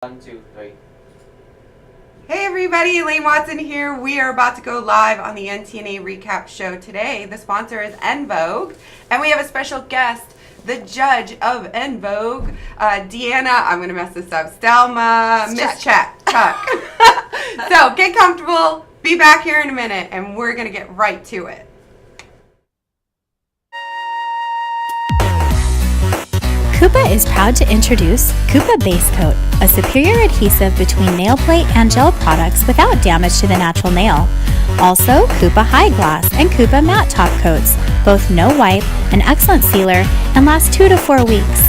One, two, three. Hey everybody, Elaine Watson here. We are about to go live on the NTNA recap show today. The sponsor is NVogue, and we have a special guest, the judge of NVogue, Deanna, I'm going to mess this up, Stelma, Miss Chuck. So get comfortable, be back here in a minute, and we're going to get right to it. KUPA is proud to introduce KUPA Base Coat, a superior adhesive between nail plate and gel products without damage to the natural nail. Also, KUPA High Gloss and KUPA Matte Top Coats, both no wipe, an excellent sealer, and last 2 to 4 weeks.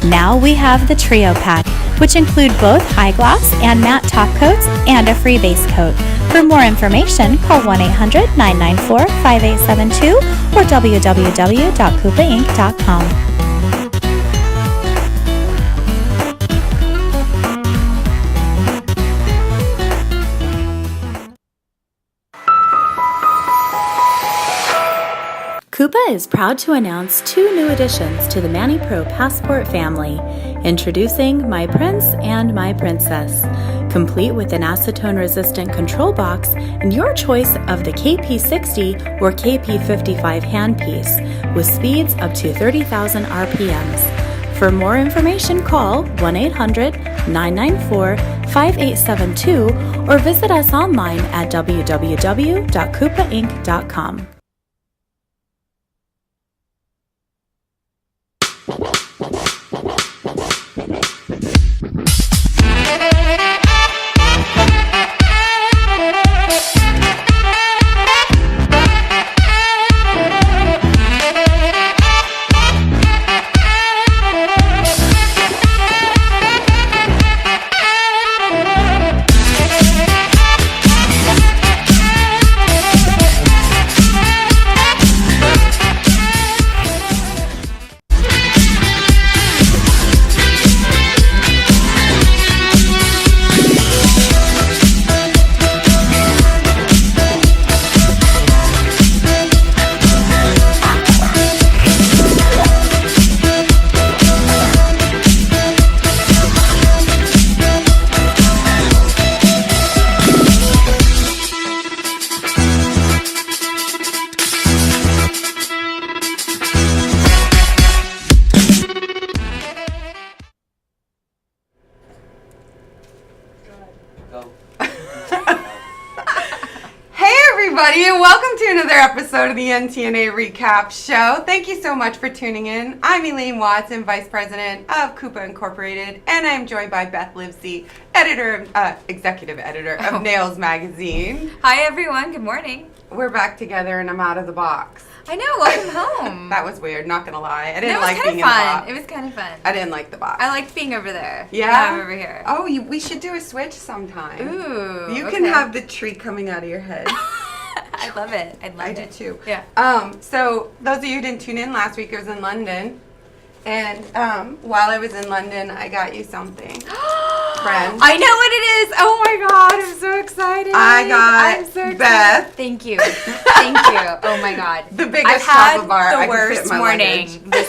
Now we have the Trio Pack, which include both high gloss and matte top coats and a free base coat. For more information, call 1-800-994-5872 or www.kupainc.com. KUPA is proud to announce 2 new additions to the ManiPro Passport family, introducing My Prince and My Princess, complete with an acetone-resistant control box and your choice of the KP60 or KP55 handpiece, with speeds up to 30,000 RPMs. For more information, call 1-800-994-5872 or visit us online at www.kupainc.com. And welcome to another episode of the NTNA Recap Show. Thank you so much for tuning in. I'm Elaine Watson, Vice President of KUPA Incorporated, and I'm joined by Beth Livesey, Executive Editor of Nails Magazine. Hi everyone, good morning. We're back together and I'm out of the box. I know, welcome home. That was weird, not gonna lie. I didn't like being in the box. It was kind of fun. I didn't like the box. I liked being over there. Yeah? I'm over here. Oh, we should do a switch sometime. Ooh, You can have the tree coming out of your head. I love it. I do too. Yeah. So those of you who didn't tune in last week, I was in London, and while I was in London, I got you something, friend. I know what it is. Oh my God, I'm so excited. I'm so excited. Beth. Thank you. Thank you. Oh my God. The biggest chocolate bar I've I had the could fit worst in my morning. luggage.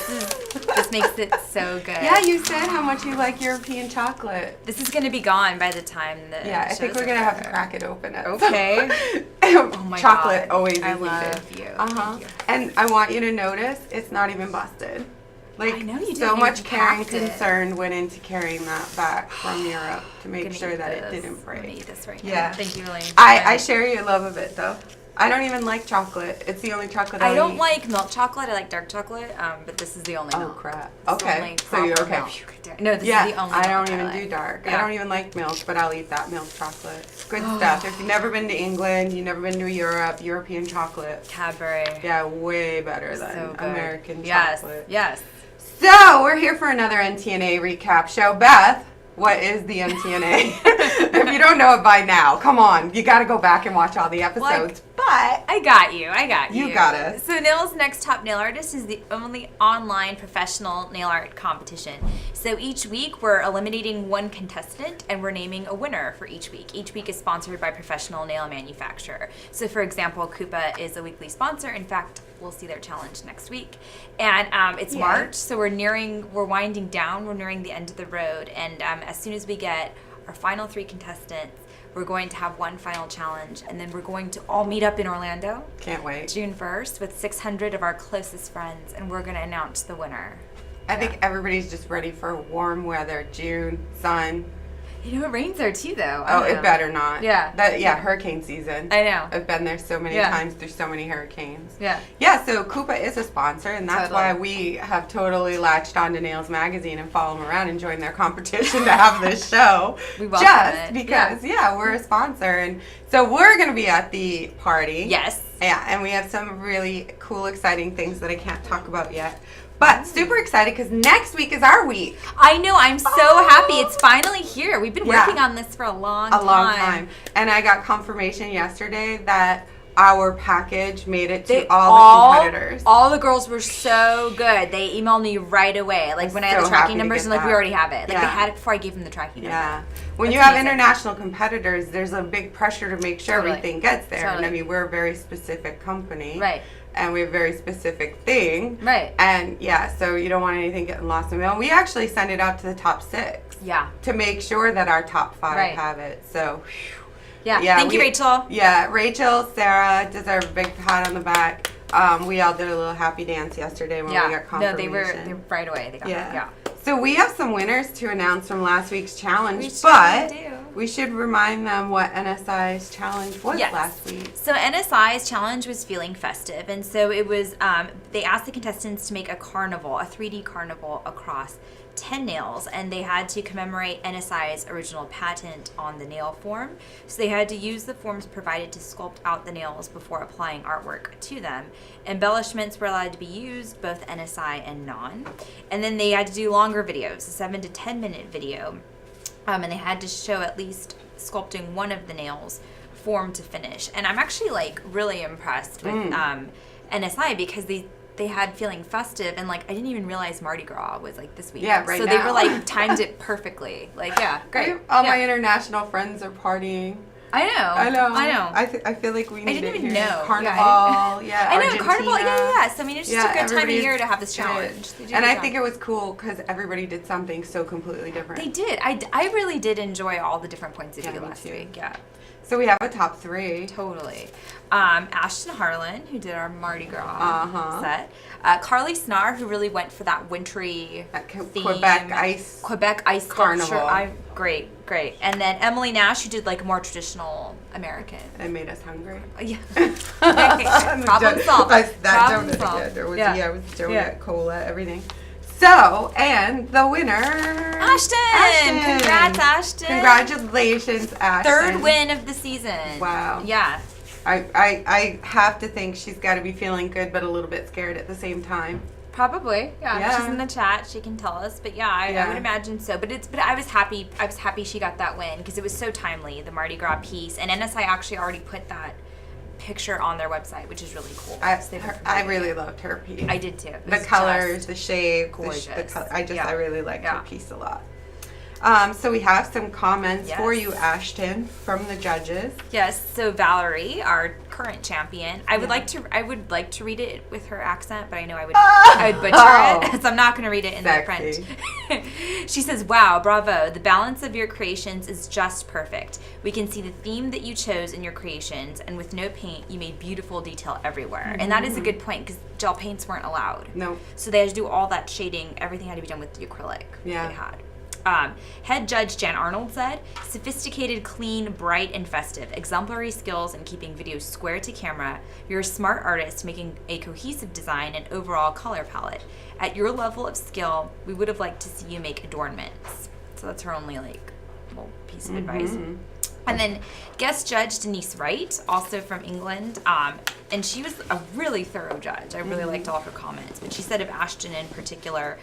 This makes it so good. Yeah, you said how much you like European chocolate. This is going to be gone by the time the Yeah, I think we're going to have to crack it open. Okay. Oh my chocolate God. always is I needed. love you. Thank you. And I want you to notice it's not even busted. Like, I know you so didn't much even care and packed it. concern went into carrying that back from Europe to make I'm gonna sure eat that this. it didn't I'm break. gonna eat this right now. Yeah. Thank you, Elaine. I share your love of it though. I don't even like chocolate. It's the only chocolate I don't eat. like milk chocolate. I like dark chocolate, but this is the only milk. Oh crap. It's the Okay. only So you're proper okay. milk. No, this is the only I milk don't even like. do dark. Yeah. I don't even like milk, but I'll eat that milk chocolate. Good stuff. If you've never been to England, you've never been to Europe, European chocolate. Cadbury. Yeah, way better than So good. American Yes. chocolate. Yes. So we're here for another NTNA recap show. Beth, what is the NTNA? If you don't know it by now, come on. You got to go back and watch all the episodes. But I got you. You got us. So Nail's Next Top Nail Artist is the only online professional nail art competition. So each week we're eliminating one contestant and we're naming a winner for each week. Each week is sponsored by a professional nail manufacturer. So for example, KUPA is a weekly sponsor. In fact, we'll see their challenge next week. And it's March, so we're winding down, we're nearing the end of the road. And as soon as we get our final 3 contestants. We're going to have one final challenge, and then we're going to all meet up in Orlando. Can't wait. June 1st with 600 of our closest friends, and we're going to announce the winner. I think everybody's just ready for warm weather, June, sun. You know, it rains there too, though. Oh, it better not. Yeah. Hurricane season. I know. I've been there so many times through so many hurricanes. Yeah. Yeah, so KUPA is a sponsor, and that's why we have totally latched onto Nails Magazine and follow them around and join their competition to have this show. We welcome just it. because, we're a sponsor. And so we're going to be at the party. Yes. Yeah, and we have some really cool, exciting things that I can't talk about yet. But super excited because next week is our week. I know. I'm so happy. It's finally here. We've been working on this for a long time. And I got confirmation yesterday that our package made it to all the competitors. All the girls were so good. They emailed me right away. Like when I had the tracking numbers and like, we already have it. Like they had it before I gave them the tracking number. Yeah. When you have international competitors, there's a big pressure to make sure everything gets there. Totally. And I mean, we're a very specific company. Right. And we have a very specific thing. Right. And so you don't want anything getting lost in the mail. We actually send it out to the top 6. Yeah. To make sure that our top 5 have it. So, thank you, Rachel. Yeah, Rachel, Sarah deserve a big pat on the back. We all did a little happy dance yesterday when we got confirmation. No, they were right away. They got it. Yeah. So we have some winners to announce from last week's challenge, we should remind them what NSI's challenge was last week. So NSI's challenge was feeling festive, and so it was. They asked the contestants to make a carnival, a 3D carnival across 10 nails, and they had to commemorate NSI's original patent on the nail form. So they had to use the forms provided to sculpt out the nails before applying artwork to them. Embellishments were allowed to be used, both NSI and non. And then they had to do longer videos, a 7 to 10 minute video. And they had to show at least sculpting one of the nails form to finish. And I'm actually like really impressed with NSI because they had feeling festive, and like I didn't even realize Mardi Gras was like this week. Yeah, right so now. they were like timed it perfectly. Like great. All my international friends are partying. I know. I feel like we need I didn't even here. know. Carnival, I know, Argentina. Carnival, yes. I mean, it's just a good time of year to have this challenge. And I think it was cool because everybody did something so completely different. They did. I really did enjoy all the different points of view last week. Yeah. So we have a top 3. Totally. Ashton Harlan, who did our Mardi Gras set. Carly Snar, who really went for that wintry theme. Quebec ice Carnival. Great. And then Emily Nash, who did like a more traditional American. It made us hungry. Yeah. Problem solved. That donut. I was donut, cola, everything. So, and the winner, Ashton. Congrats, Ashton. Congratulations, Ashton. 3rd win of the season. Wow. Yeah. I have to think she's got to be feeling good, but a little bit scared at the same time. Probably. Yeah. She's in the chat. She can tell us. But I would imagine so. But I was happy. I was happy she got that win because it was so timely. The Mardi Gras piece, and NSI actually already put that picture on their website, which is really cool. I really loved her piece. I did too. The colors, the shape, gorgeous. I really liked her piece a lot. So we have some comments for you, Ashton, from the judges. Yes. So Valerie, our current champion, I would like to read it with her accent, but I know I would butcher it, so I'm not going to read it in the French. She says, "Wow, bravo! The balance of your creations is just perfect. We can see the theme that you chose in your creations, and with no paint, you made beautiful detail everywhere." And that is a good point because gel paints weren't allowed. No. So they had to do all that shading. Everything had to be done with the acrylic they had. Head judge Jan Arnold said, "Sophisticated, clean, bright, and festive. Exemplary skills in keeping videos square to camera. You're a smart artist making a cohesive design and overall color palette. At your level of skill, we would have liked to see you make adornments." So that's her only little piece of advice. And then guest judge Denise Wright, also from England, and she was a really thorough judge. I really liked all of her comments. But she said of Ashton in particular,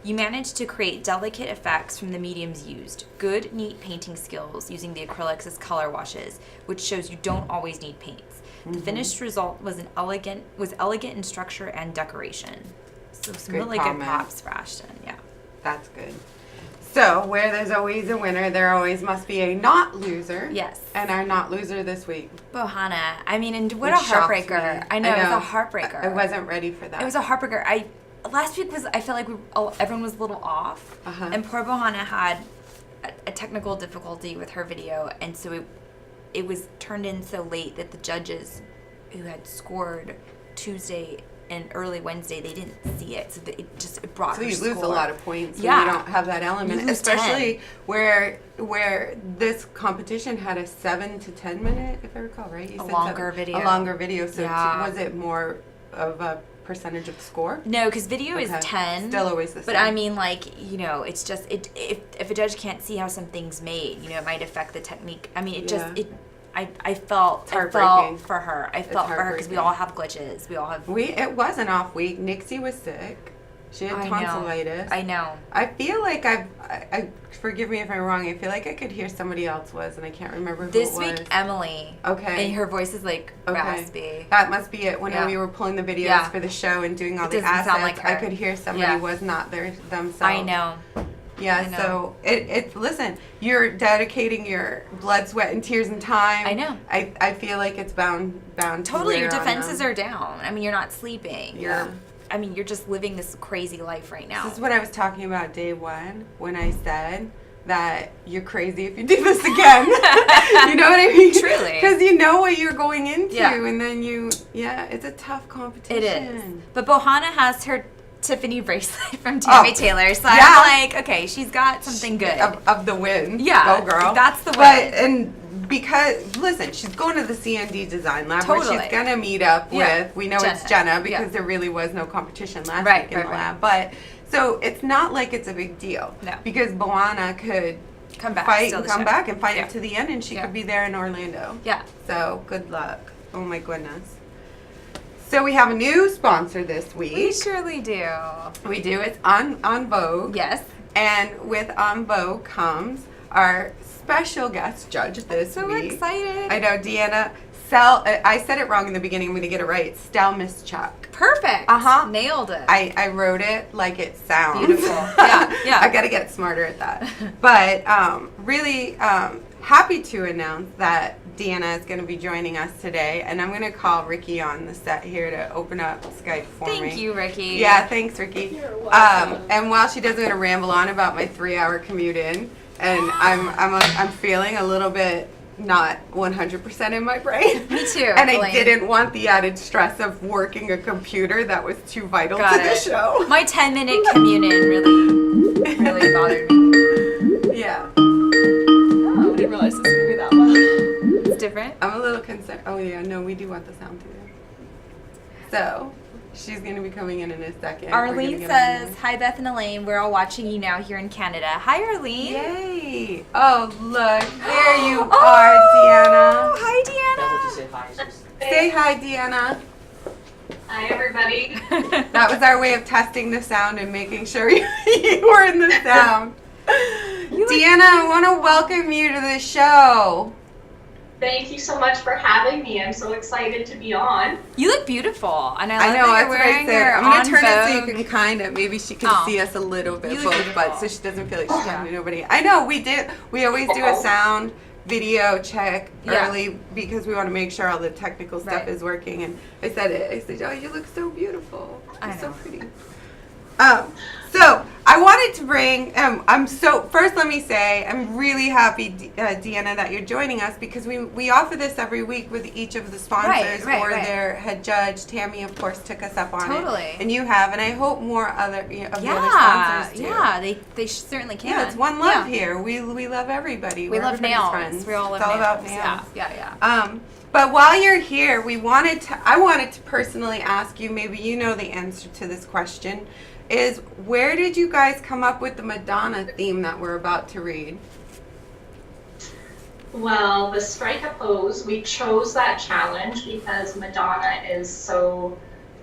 "You managed to create delicate effects from the mediums used. Good, neat painting skills using the acrylics as color washes, which shows you don't always need paints. The finished result was elegant in structure and decoration." So some really good props for Ashton. Yeah, that's good. So, where there's always a winner, there always must be a not loser. Yes. And our not loser this week, Bohanna. I mean, and what a heartbreaker. I know, it was a heartbreaker. I wasn't ready for that. It was a heartbreaker. Last week I felt like everyone was a little off. And poor Bohanna had a technical difficulty with her video, and so it was turned in so late that the judges who had scored Tuesday and early Wednesday, they didn't see it, so it brought her So you score. lose a lot of points when Yeah. you don't have that element, You lose especially 10. where this competition had a 7 to 10 minute, if I recall, right? You A said longer video. A longer video. So Yeah. was it more of a percentage of the score? No, because video is Okay. 10. Still always the same. But I mean, like, it's just if a judge can't see how something's made, it might affect the technique. I mean, Yeah. I felt heartbreaking. for her. I felt for her because we heartbreaking. all have glitches. We all have. It was an off week. Nixie was sick. She had tonsillitis. I know. I feel like I forgive me if I'm wrong. I feel like I could hear somebody else was, and I can't remember who This it was. week, Emily. Okay. And her voice is like raspy. That must be it. When Yeah. we were pulling the videos Yeah. for the show and doing all It the doesn't assets, sound like I her. could hear somebody Yeah. was not themselves. I know. Yeah, I know. so it's listen, you're dedicating your blood, sweat, and tears and time. I know. I feel like it's bound to Totally, your wear on defenses them. are down. I mean, you're not sleeping. Yeah. You're just living this crazy life right now. This is what I was talking about day one when I said that you're crazy if you do this again. You know what I mean? Truly. Because you know what you're going into, Yeah. and then it's a tough competition. It is. But Bohanna has her Tiffany bracelet from Tammy Taylor, so yeah. I'm like, okay, she's got something good. Of the win. Yeah, Go girl. that's the But, win. and because, listen, she's going to the CND Design Lab Totally. where she's going to meet up Yeah. with, we know it's Jenna because there really was no competition last Right, week in the right, lab. But, so it's not like it's a big deal. No. Because Bohanna could Come back, fight steal and the come show. back and fight Yeah. it to the end, and she Yeah. could be there in Orlando. Yeah. So good luck. Oh my goodness. So we have a new sponsor this week. We surely do. We do. It's on Vogue. Yes. And with On Vogue comes our special guest judge this So week. excited. I know, Deanna. I said it wrong in the beginning. I'm going to get it right. Stelmischuk. Perfect. Uh-huh. Nailed it. I wrote it like it sounds. Beautiful. Yeah, yeah. I got to get smarter at that. But really happy to announce that Deanna is going to be joining us today. And I'm going to call Ricky on the set here to open up Skype for me. Thank you, Ricky. Yeah, thanks, Ricky. You're welcome. And while she doesn't going to ramble on about my 3-hour commute in, and I'm feeling a little bit not 100% in my brain. Me too, And I Elaine. didn't want the added stress of working a computer that was too vital Got to the it. show. My 10-minute commute in really bothered me. Yeah, Oh, I didn't realize this was gonna be that loud. It's different. I'm a little concerned. Oh yeah, no, we do want the sound too. So she's going to be coming in a second. We're gonna Arlene get says, on "Hi Beth and Elaine, we're all watching you now here in Canada." Hi Arlene. Yay! Oh look, there you are, Deanna. Hi That would Deanna. you say hi? Just- Say hi, Deanna. Hi, everybody. That was our way of testing the sound and making sure you were in the sound. Deanna, I want to welcome you to the show. Thank you so much for having me. I'm so excited to be on. You look beautiful, and I love know, that that's you're what I wearing said. your I'm going On to turn it so Vogue. you can kind of, maybe she can Oh. see us a little bit, You look both, but beautiful. so she doesn't feel like she's talking to nobody. I know, we always do a sound video check Yeah. early because we want to make sure all the technical stuff Right. is working. And I said it. I said, oh, you look so beautiful. I You're so know. pretty. So I wanted to bring. First, let me say I'm really happy, Deanna, that you're joining us because we offer this every week with each of the sponsors or right. their head judge. Tammy, of course, took us up on it. Totally. And you have, and I hope more of the other sponsors do. Yeah, they certainly can. Yeah, it's one love Yeah. here. We love everybody. We We're love everybody's nails. friends. We all love it's all nails. about nails. Yeah. But while you're here, I wanted to personally ask you, maybe you know the answer to this question, is where did you guys come up with the Madonna theme that we're about to read? Well, the strike a pose, we chose that challenge because Madonna is so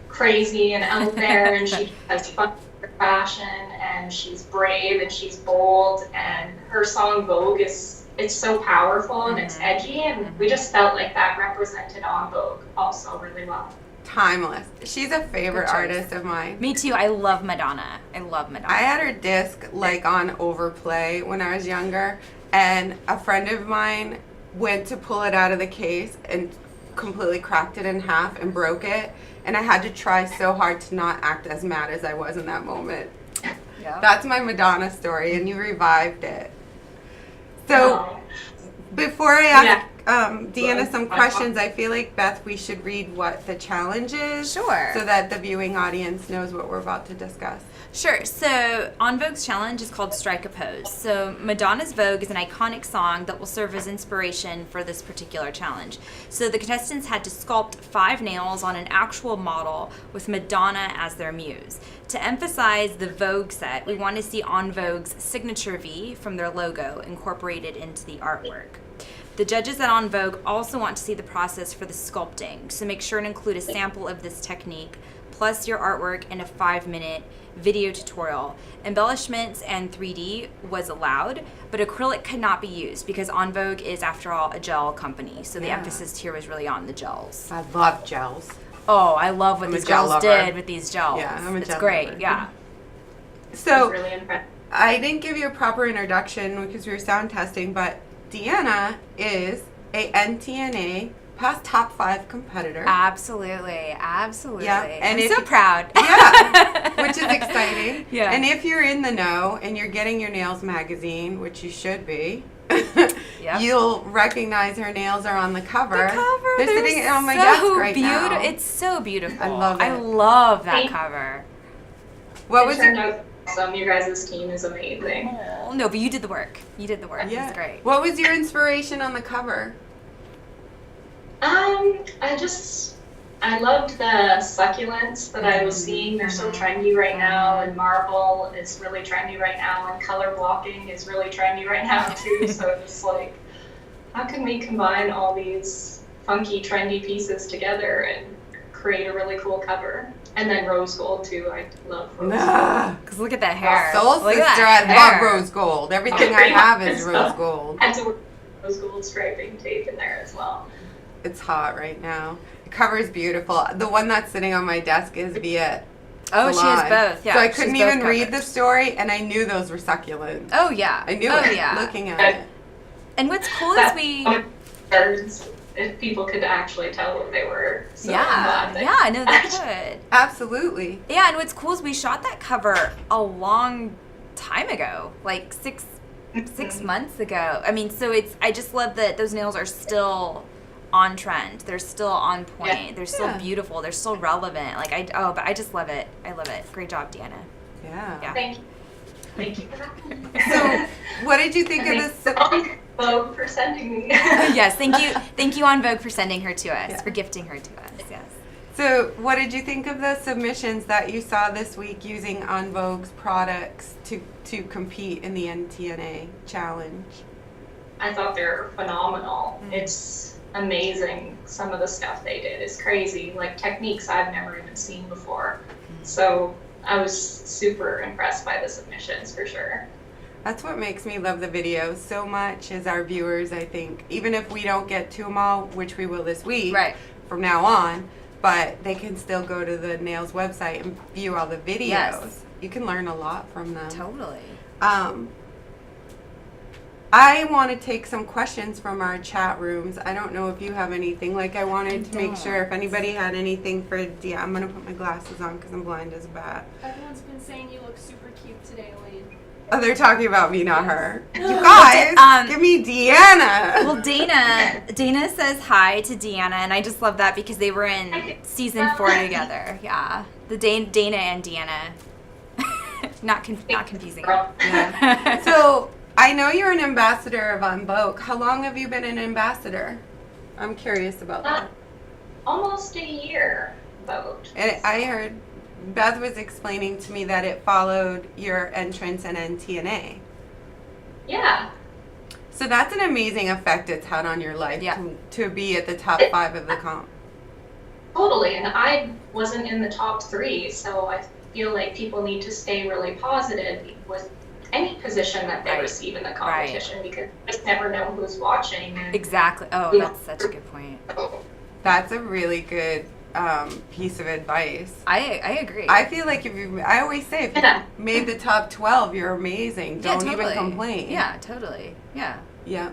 crazy and out there and she has fun with her fashion and she's brave and she's bold and her song Vogue it's so powerful and it's edgy and we just felt like that represented On Vogue also really well. Timeless. She's a favorite Good choice. artist of mine. Me too. I love Madonna. I had her disc like on overplay when I was younger, and a friend of mine went to pull it out of the case and completely cracked it in half and broke it, and I had to try so hard to not act as mad as I was in that moment. Yeah. That's my Madonna story, and you revived it. So before I ask Yeah. Deanna some questions, I feel like, Beth, we should read what the challenge is. Sure. So that the viewing audience knows what we're about to discuss. Sure. So On Vogue's challenge is called Strike a Pose. So Madonna's Vogue is an iconic song that will serve as inspiration for this particular challenge. So the contestants had to sculpt 5 nails on an actual model with Madonna as their muse. To emphasize the Vogue set, we want to see On Vogue's signature V from their logo incorporated into the artwork. The judges at On Vogue also want to see the process for the sculpting, so make sure and include a sample of this technique, plus your artwork in a 5-minute video tutorial. Embellishments and 3D was allowed, but acrylic could not be used because On Vogue is, after all, a gel company, so the emphasis here was really on the gels. I love gels. Oh, I love what I'm a these gel gels lover. did with these gels. Yeah, I'm a It's gel great, lover. yeah. So Really impressed. I didn't give you a proper introduction because we were sound testing, but Deanna is a NTNA past top 5 competitor. Absolutely, absolutely. Yeah, and I'm if so proud. Yeah, which is exciting. Yeah. And if you're in the know and you're getting your nails magazine, which you should be, Yep. you'll recognize her nails are on the cover. The cover, They're they're sitting on my so desk right now. It's so beautiful. I love I it. love that Thank- cover. What was It turned your out awesome. Your guys' team is amazing. Oh, no, but you did the work. You did the work. yeah? It's great. What was your inspiration on the cover? I loved the succulents that I was seeing. They're so trendy right now, and marble is really trendy right now, and color blocking is really trendy right now too. So it's like, how can we combine all these funky, trendy pieces together and create a really cool cover? And then rose gold too. I love rose gold. Nah. Because look at that hair. Soul Look sister, at that I love hair. rose gold. Everything I have is rose gold. And so rose gold striping tape in there as well. It's hot right now. The cover is beautiful. The one that's sitting on my desk is Viet. Oh, she has Salon. both. Yeah. So I she couldn't has both even read the covers. story, and I knew those were succulents. Oh, yeah. I knew oh, it yeah. looking at it. And what's cool is we... Birds, if people could actually tell what they were. So I'm Yeah, glad that- yeah, no, they could. Absolutely. Yeah, and what's cool is we shot that cover a long time ago, like six months ago. I mean, so I just love that those nails are still on trend. They're still on point. Yeah. They're still Yeah. beautiful. They're still relevant. But I just love it. I love it. Great job, Deanna. Yeah. Yeah. Thank you. Thank you for that. So, what did you think of this? Thank Vogue for sending me. Yes, thank you on Vogue for sending her to us, Yeah. for gifting her to us. Yes. So, what did you think of the submissions that you saw this week using On Vogue's products to compete in the NTNA challenge? I thought they were phenomenal. It's amazing. Some of the stuff they did is crazy, like techniques I've never even seen before. So I was super impressed by the submissions for sure. That's what makes me love the videos so much is our viewers, I think. Even if we don't get to them all, which we will this week Right. from now on, but they can still go to the Nails website and view all the videos. Yes. You can learn a lot from them. Totally. I want to take some questions from our chat rooms. I don't know if you have anything. Like, I wanted to make sure if anybody had anything for Dia. I'm going to put my glasses on because I'm blind as a bat. Everyone's been saying you look super cute today, Elaine. Oh, they're talking about me, not her. You guys, give me Deanna. Well, Dana says hi to Deanna, and I just love that because they were in season 4 together. Yeah, Dana and Deanna. not confusing. Yeah. So, I know you're an ambassador of On Vogue. How long have you been an ambassador? I'm curious about that. Almost a year, Vogue. And I heard Beth was explaining to me that it followed your entrance in NTNA. Yeah. So that's an amazing effect it's had on your life Yeah. to be at the top 5 of the comp. Totally, and I wasn't in the top 3, so I feel like people need to stay really positive with any position that they Right. receive in the competition because you just never know who's watching. And Exactly. Oh, that's such a good point. That's a really good piece of advice. I agree. I feel like I always say, if you Yeah. made the top 12, you're amazing. Yeah, Don't even totally. complain. Yeah, totally. Yeah. Yeah.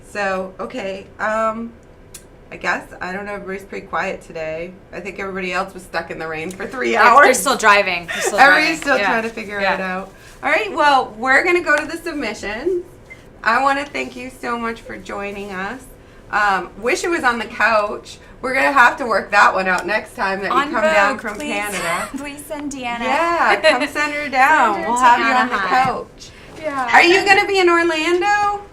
So, okay. I guess, I don't know, everybody's pretty quiet today. I think everybody else was stuck in the rain for 3 hours. They're still driving. Everybody's still Yeah. trying to figure Yeah. it out. All right, well, we're going to go to the submissions. I want to thank you so much for joining us. Wish it was on the couch. We're going to have to work that one out next time that you come down from Canada. Please send Deanna. Yeah, come send her down. Send her we'll to have you on the Anaheim. couch. Yeah. Are you going to be in Orlando?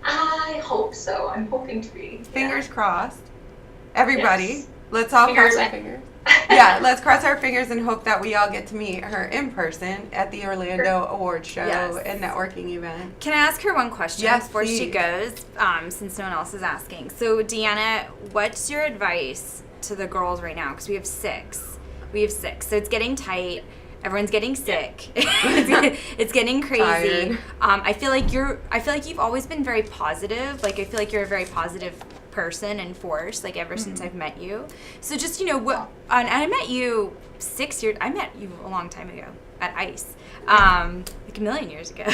I hope so. I'm hoping to be. Fingers crossed. Everybody, Yes. let's all Fingers cross our and- fingers. Yeah, let's cross our fingers and hope that we all get to meet her in person at the Orlando Award Show Yes. and networking event. Can I ask her one question Yes, before she please. goes, since no one else is asking? So, Deanna, what's your advice to the girls right now? Because we have six. So it's getting tight. Everyone's getting sick. It's getting crazy. Tired. I feel like you've always been very positive. Like, I feel like you're a very positive person and force, like, ever since I've met you. So just, what, and I met you I met you a long time ago at ICE, like a million years ago.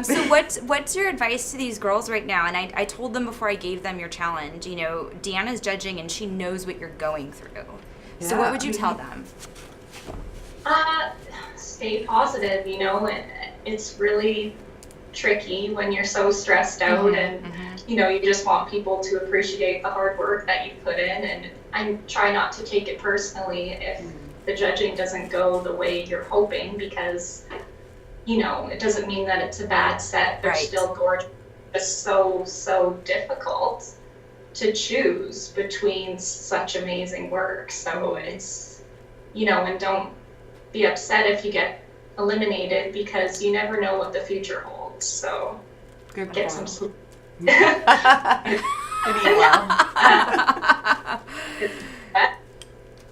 So what's your advice to these girls right now? And I told them before I gave them your challenge, Deanna's judging and she knows what you're going through. So what Yeah. would you tell them? Stay positive, it's really tricky when you're so stressed out and you just want people to appreciate the hard work that you put in, and I try not to take it personally if the judging doesn't go the way you're hoping, because it doesn't mean that it's a bad set. They're Right. still gorgeous. It's so difficult to choose between such amazing work. So it's and don't be upset if you get eliminated, because you never know what the future holds. So Good get point. some sleep. Good email.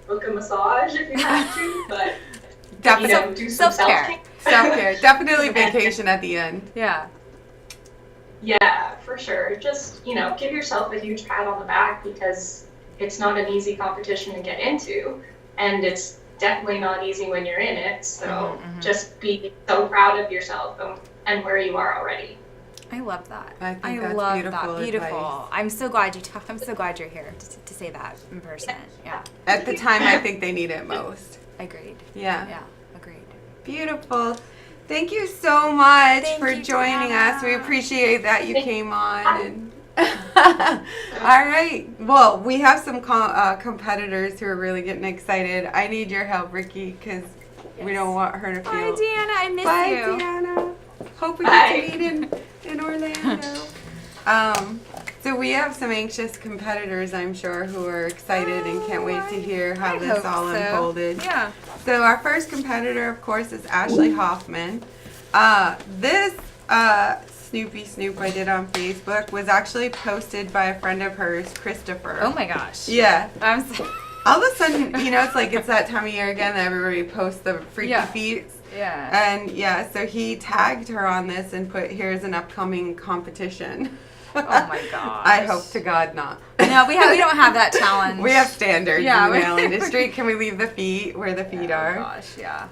Book a massage if you have to, but Definitely do some self-care. self-care. self-care. Definitely vacation at the end. Yeah. Yeah, for sure. Just, give yourself a huge pat on the back, because it's not an easy competition to get into, and it's definitely not easy when you're in it. So just be so proud of yourself and where you are already. I love that. I think that's love beautiful that. Beautiful. advice. I'm so glad I'm so glad you're here to say that in person. Yeah. At the time, I think they need it most. Agreed. Yeah. Yeah. Agreed. Beautiful. Thank you so much Thank for you, joining Deanna. us. We appreciate that you came on. And all right. Well, we have some competitors who are really getting excited. I need your help, Ricky, because we don't want her to feel. Bye, Deanna. I miss Bye, you. Deanna. Hope we Bye. get to meet in Orlando. So we have some anxious competitors, I'm sure, who are excited and can't wait to hear how I this hope all so. unfolded. Yeah. So our first competitor, of course, is Ashley Hoffman. This Snoopy Snoop I did on Facebook was actually posted by a friend of hers, Christopher. Oh my gosh. Yeah. I'm so, All of a sudden, it's that time of year again that everybody posts the freaky Yeah. feats. yeah. And yeah, so he tagged her on this and put, here's an upcoming competition. Oh my gosh. I hope to God not. No, we don't have that challenge. We have standards Yeah, in the we- nail industry. Can we leave the feet where the feet Oh are? gosh, yeah.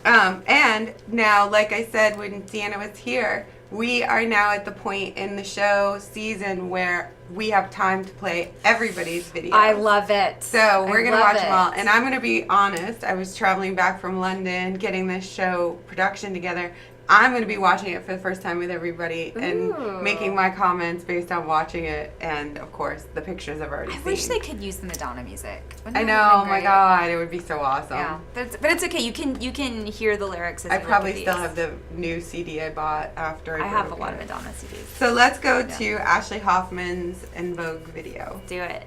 And now, like I said, when Deanna was here, we are now at the point in the show season where we have time to play everybody's videos. I love it. So we're going to love watch them all. it. And I'm going to be honest, I was traveling back from London, getting this show production together. I'm going to be watching it for the first time with everybody and Ooh. making my comments based on watching it. And, of course, the pictures I've already I seen. wish they could use the Madonna music. Wouldn't I that know, have oh been my great? God, it would be so awesome. Yeah, but it's okay. You can hear the lyrics. As I you look probably at still these. have the new CD I bought after I I have a broke lot of it. Madonna CDs. So let's go to Ashley Hoffman's En Vogue video. Do it.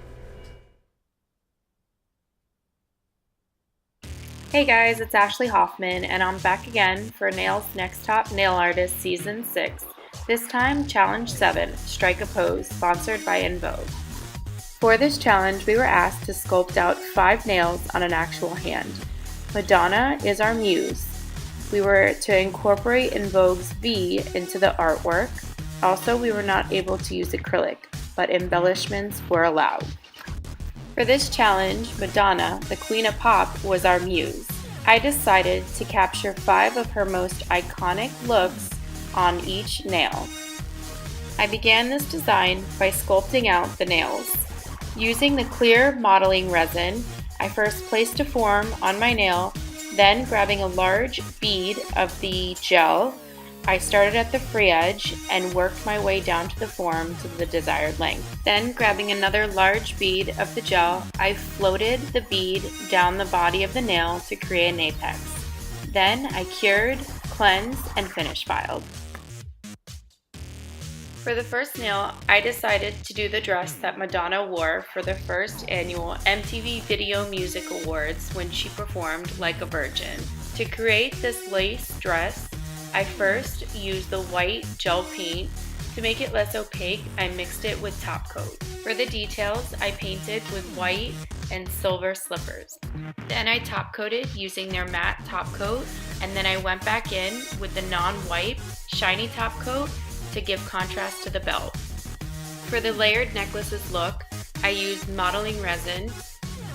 Hey guys, it's Ashley Hoffman, and I'm back again for Nail's Next Top Nail Artist Season 6. This time, Challenge 7, Strike a Pose, sponsored by En Vogue. For this challenge, we were asked to sculpt out 5 nails on an actual hand. Madonna is our muse. We were to incorporate En Vogue's V into the artwork. Also, we were not able to use acrylic, but embellishments were allowed. For this challenge, Madonna, the Queen of Pop, was our muse. I decided to capture 5 of her most iconic looks on each nail. I began this design by sculpting out the nails. Using the clear modeling resin, I first placed a form on my nail, then grabbing a large bead of the gel, I started at the free edge and worked my way down to the form to the desired length. Then, grabbing another large bead of the gel, I floated the bead down the body of the nail to create an apex. Then I cured, cleansed, and finish filed. For the first nail, I decided to do the dress that Madonna wore for the first annual MTV Video Music Awards when she performed Like a Virgin. To create this lace dress, I first used the white gel paint. To make it less opaque, I mixed it with top coat. For the details, I painted with white and silver slippers. Then I top coated using their matte top coat, and then I went back in with the non-white shiny top coat to give contrast to the belt. For the layered necklaces look, I used modeling resin,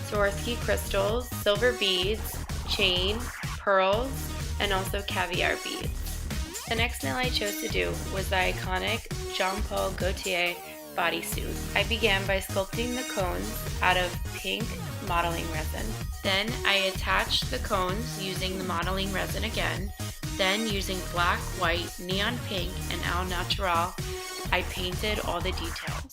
Swarovski crystals, silver beads, chain, pearls, and also caviar beads. The next nail I chose to do was the iconic Jean Paul Gaultier bodysuit. I began by sculpting the cones out of pink modeling resin. Then I attached the cones using the modeling resin again. Then using black, white, neon pink, and au natural, I painted all the details.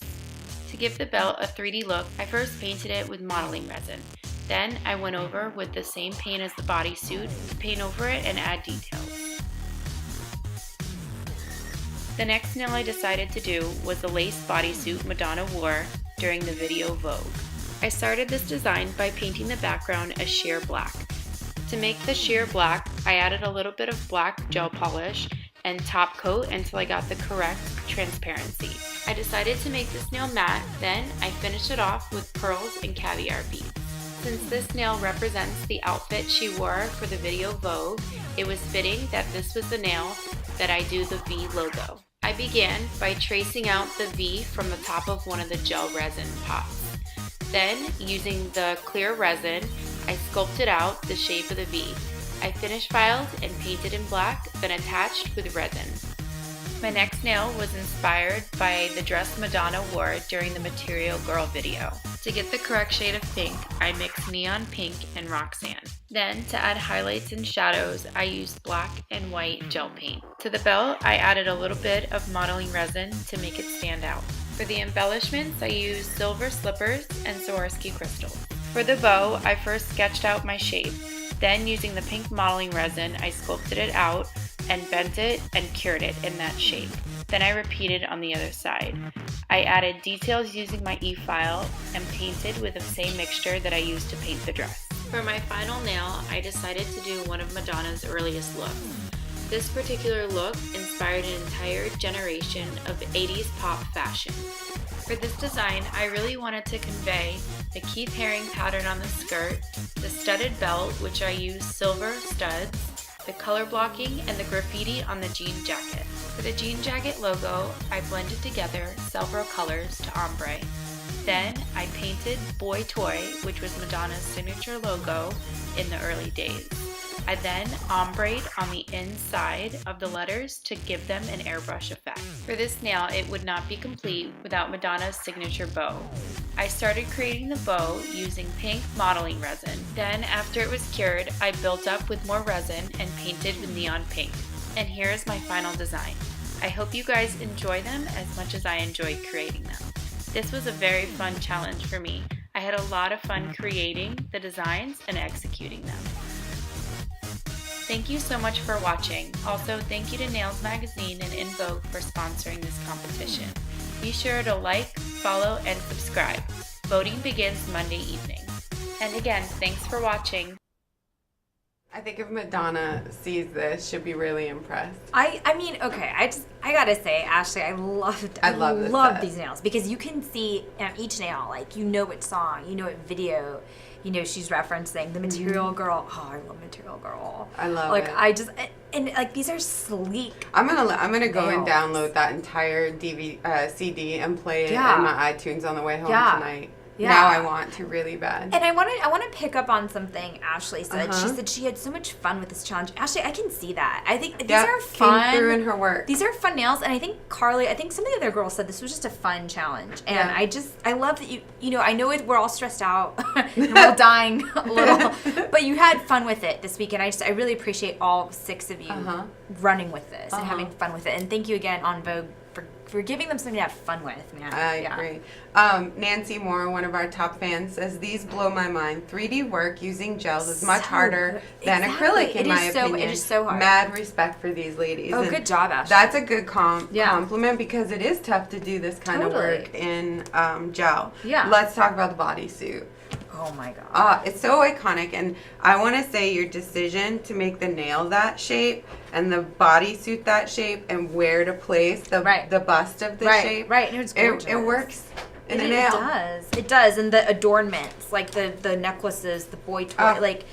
To give the belt a 3D look, I first painted it with modeling resin. Then I went over with the same paint as the bodysuit to paint over it and add details. The next nail I decided to do was the lace bodysuit Madonna wore during the video Vogue. I started this design by painting the background a sheer black. To make the sheer black, I added a little bit of black gel polish and top coat until I got the correct transparency. I decided to make this nail matte, then I finished it off with pearls and caviar beads. Since this nail represents the outfit she wore for the video Vogue, it was fitting that this was the nail that I do the V logo. I began by tracing out the V from the top of one of the gel resin pots. Then, using the clear resin, I sculpted out the shape of the V. I finished filed and painted in black, then attached with resin. My next nail was inspired by the dress Madonna wore during the Material Girl video. To get the correct shade of pink, I mixed neon pink and Roxanne. Then, to add highlights and shadows, I used black and white gel paint. To the belt, I added a little bit of modeling resin to make it stand out. For the embellishments, I used silver slippers and Swarovski crystals. For the bow, I first sketched out my shape. Then, using the pink modeling resin, I sculpted it out and bent it and cured it in that shape. Then I repeated on the other side. I added details using my e-file and painted with the same mixture that I used to paint the dress. For my final nail, I decided to do one of Madonna's earliest looks. This particular look inspired an entire generation of 80s pop fashion. For this design, I really wanted to convey the Keith Haring pattern on the skirt, the studded belt, which I used silver studs, the color blocking, and the graffiti on the jean jacket. For the jean jacket logo, I blended together several colors to ombre. Then I painted Boy Toy, which was Madonna's signature logo in the early days. I then ombreed on the inside of the letters to give them an airbrush effect. For this nail, it would not be complete without Madonna's signature bow. I started creating the bow using pink modeling resin. Then, after it was cured, I built up with more resin and painted with neon pink. And here is my final design. I hope you guys enjoy them as much as I enjoyed creating them. This was a very fun challenge for me. I had a lot of fun creating the designs and executing them. Thank you so much for watching. Also, thank you to Nails Magazine and In Vogue for sponsoring this competition. Be sure to like, follow, and subscribe. Voting begins Monday evening. And again, thanks for watching. I think if Madonna sees this, she'll be really impressed. I mean, okay, I gotta say, Ashley, I love these nails because you can see each nail, like, you know what song, you know what video, you know, she's referencing the Material Girl. Oh, I love Material Girl. I love like, it. I just, and like, these are sleek. I'm gonna go and nails. download that entire CD and play it Yeah. in my iTunes on the way home Yeah. tonight. Now I want to really bad. And I want to pick up on something Ashley said. She Uh-huh. said she had so much fun with this challenge. Ashley, I can see that. I think these Yep, are fun. came through in her work. These are fun nails, and I think Carly, I think some of the other girls said this was just a fun challenge. And Yeah. I love that you know, I know we're all stressed out and we're all dying a little, but you had fun with it this week, and I really appreciate all 6 of you running with this and having fun with it. And thank you again on Vogue for giving them something to have fun with, man. I agree. Nancy Moore, one of our top fans, says these blow my mind. 3D work using gels is much harder than acrylic, in my opinion. It is so hard. Mad respect for these ladies. Oh, And good job, Ashley. That's a good compliment because it is tough to do this kind of work in gel. Yeah. Let's talk about the bodysuit. Oh my god. It's so iconic, and I want to say your decision to make the nail that shape and the bodysuit that shape and where to place the bust of the shape. Right, and it's gorgeous. It works in a nail. It does, and the adornments, like the necklaces, the boy toy, like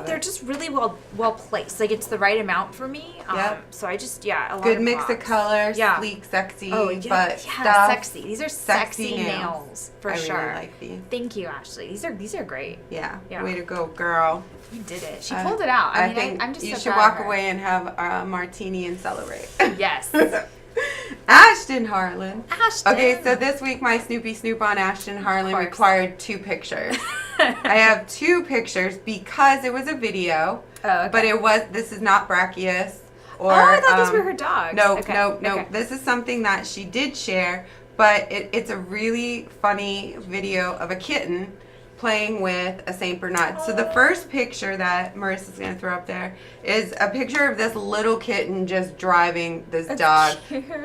they're just really well placed. Like it's the right amount for me. So I just a lot good of mix props. of colors, sleek, sexy, but sexy. These are sexy nails for sure. I really like these. Thank you, Ashley. These are great. Yeah. Way to go, girl. You did it. She pulled it out. I mean, I'm just you so should proud of walk her. away and have a martini and celebrate. Yes. Ashton Harlan. Ashton. Okay, so this week my Snoopy Snoop on Ashton Harlan required 2 pictures. I have 2 pictures because it was a video, but this is not Brachius. Or, I thought these were her dogs. No, Okay. no. Okay. This is something that she did share, but it's a really funny video of a kitten playing with a Saint Bernard. So the first picture that Marissa's going to throw up there is a picture of this little kitten just driving this dog,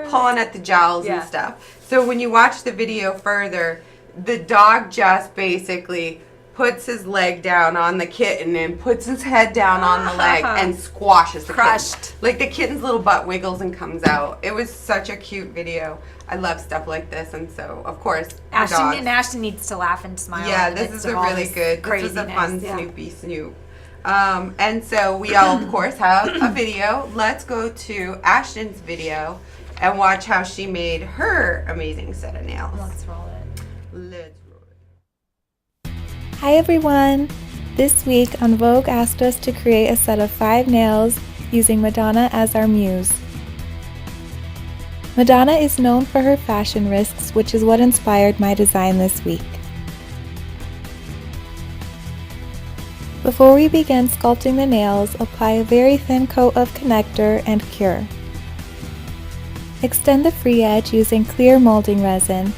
pulling at the jowls and stuff. So when you watch the video further, the dog just basically puts his leg down on the kitten and puts his head down on the leg and squashes the kitten. Like the kitten's little butt wiggles and comes out. It was such a cute video. I love stuff like this, and so of course Ashton needs to laugh and smile. Yeah, this is a really good. This was a fun Snoopy Snoop. And so we all of course have a video. Let's go to Ashton's video and watch how she made her amazing set of nails. Let's roll it. Let's roll it. Hi everyone! This week on Vogue asked us to create a set of 5 nails using Madonna as our muse. Madonna is known for her fashion risks, which is what inspired my design this week. Before we begin sculpting the nails, apply a very thin coat of connector and cure. Extend the free edge using clear molding resin.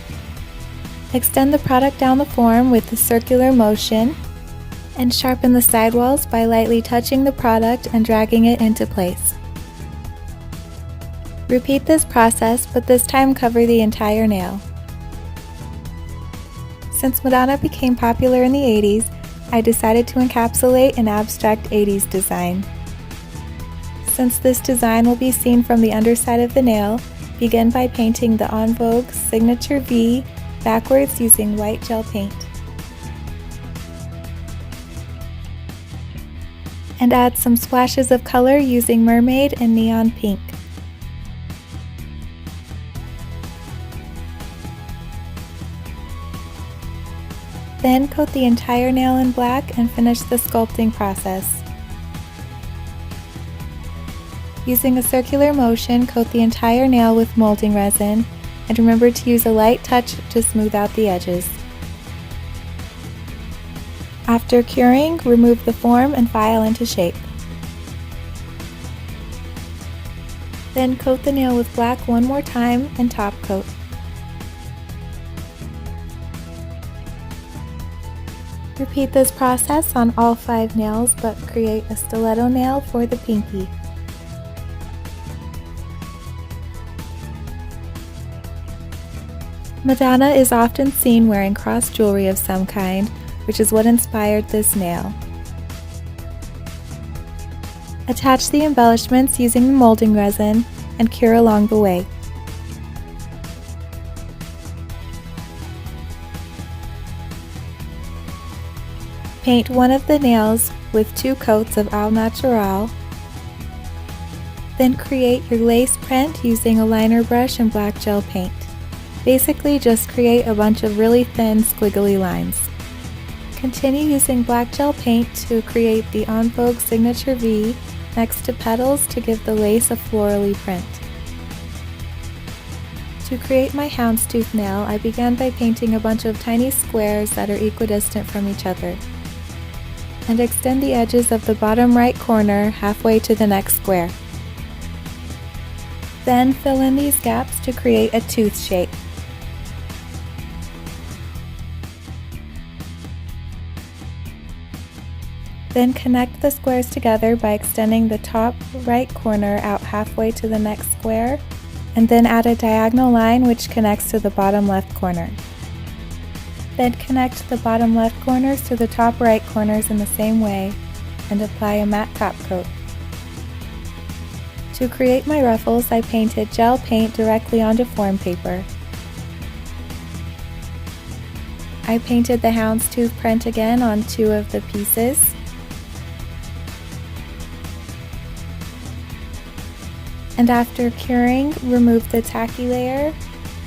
Extend the product down the form with a circular motion, and sharpen the sidewalls by lightly touching the product and dragging it into place. Repeat this process, but this time cover the entire nail. Since Madonna became popular in the 80s, I decided to encapsulate an abstract 80s design. Since this design will be seen from the underside of the nail, begin by painting the En Vogue signature V backwards using white gel paint. And add some splashes of color using mermaid and neon pink. Then coat the entire nail in black and finish the sculpting process. Using a circular motion, coat the entire nail with molding resin, and remember to use a light touch to smooth out the edges. After curing, remove the form and file into shape. Then coat the nail with black one more time and top coat. Repeat this process on all 5 nails, but create a stiletto nail for the pinky. Madonna is often seen wearing cross jewelry of some kind, which is what inspired this nail. Attach the embellishments using the molding resin and cure along the way. Paint one of the nails with 2 coats of Al Natural. Then create your lace print using a liner brush and black gel paint. Basically, just create a bunch of really thin, squiggly lines. Continue using black gel paint to create the En Vogue signature V next to petals to give the lace a florally print. To create my houndstooth nail, I began by painting a bunch of tiny squares that are equidistant from each other, and extend the edges of the bottom right corner halfway to the next square. Then fill in these gaps to create a tooth shape. Then connect the squares together by extending the top right corner out halfway to the next square, and then add a diagonal line which connects to the bottom left corner. Then connect the bottom left corners to the top right corners in the same way, and apply a matte top coat. To create my ruffles, I painted gel paint directly onto form paper. I painted the houndstooth print again on 2 of the pieces. And after curing, remove the tacky layer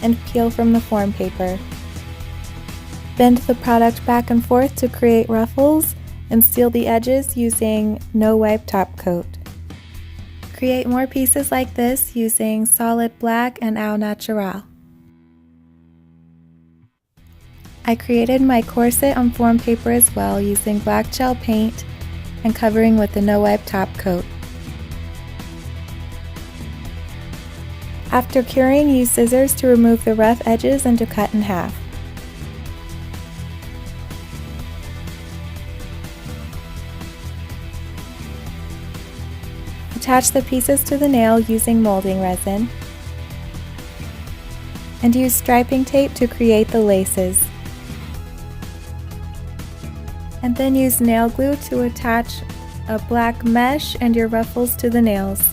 and peel from the form paper. Bend the product back and forth to create ruffles and seal the edges using no wipe top coat. Create more pieces like this using solid black and au natural. I created my corset on form paper as well using black gel paint and covering with the no wipe top coat. After curing, use scissors to remove the rough edges and to cut in half. Attach the pieces to the nail using molding resin, and use striping tape to create the laces. And then use nail glue to attach a black mesh and your ruffles to the nails.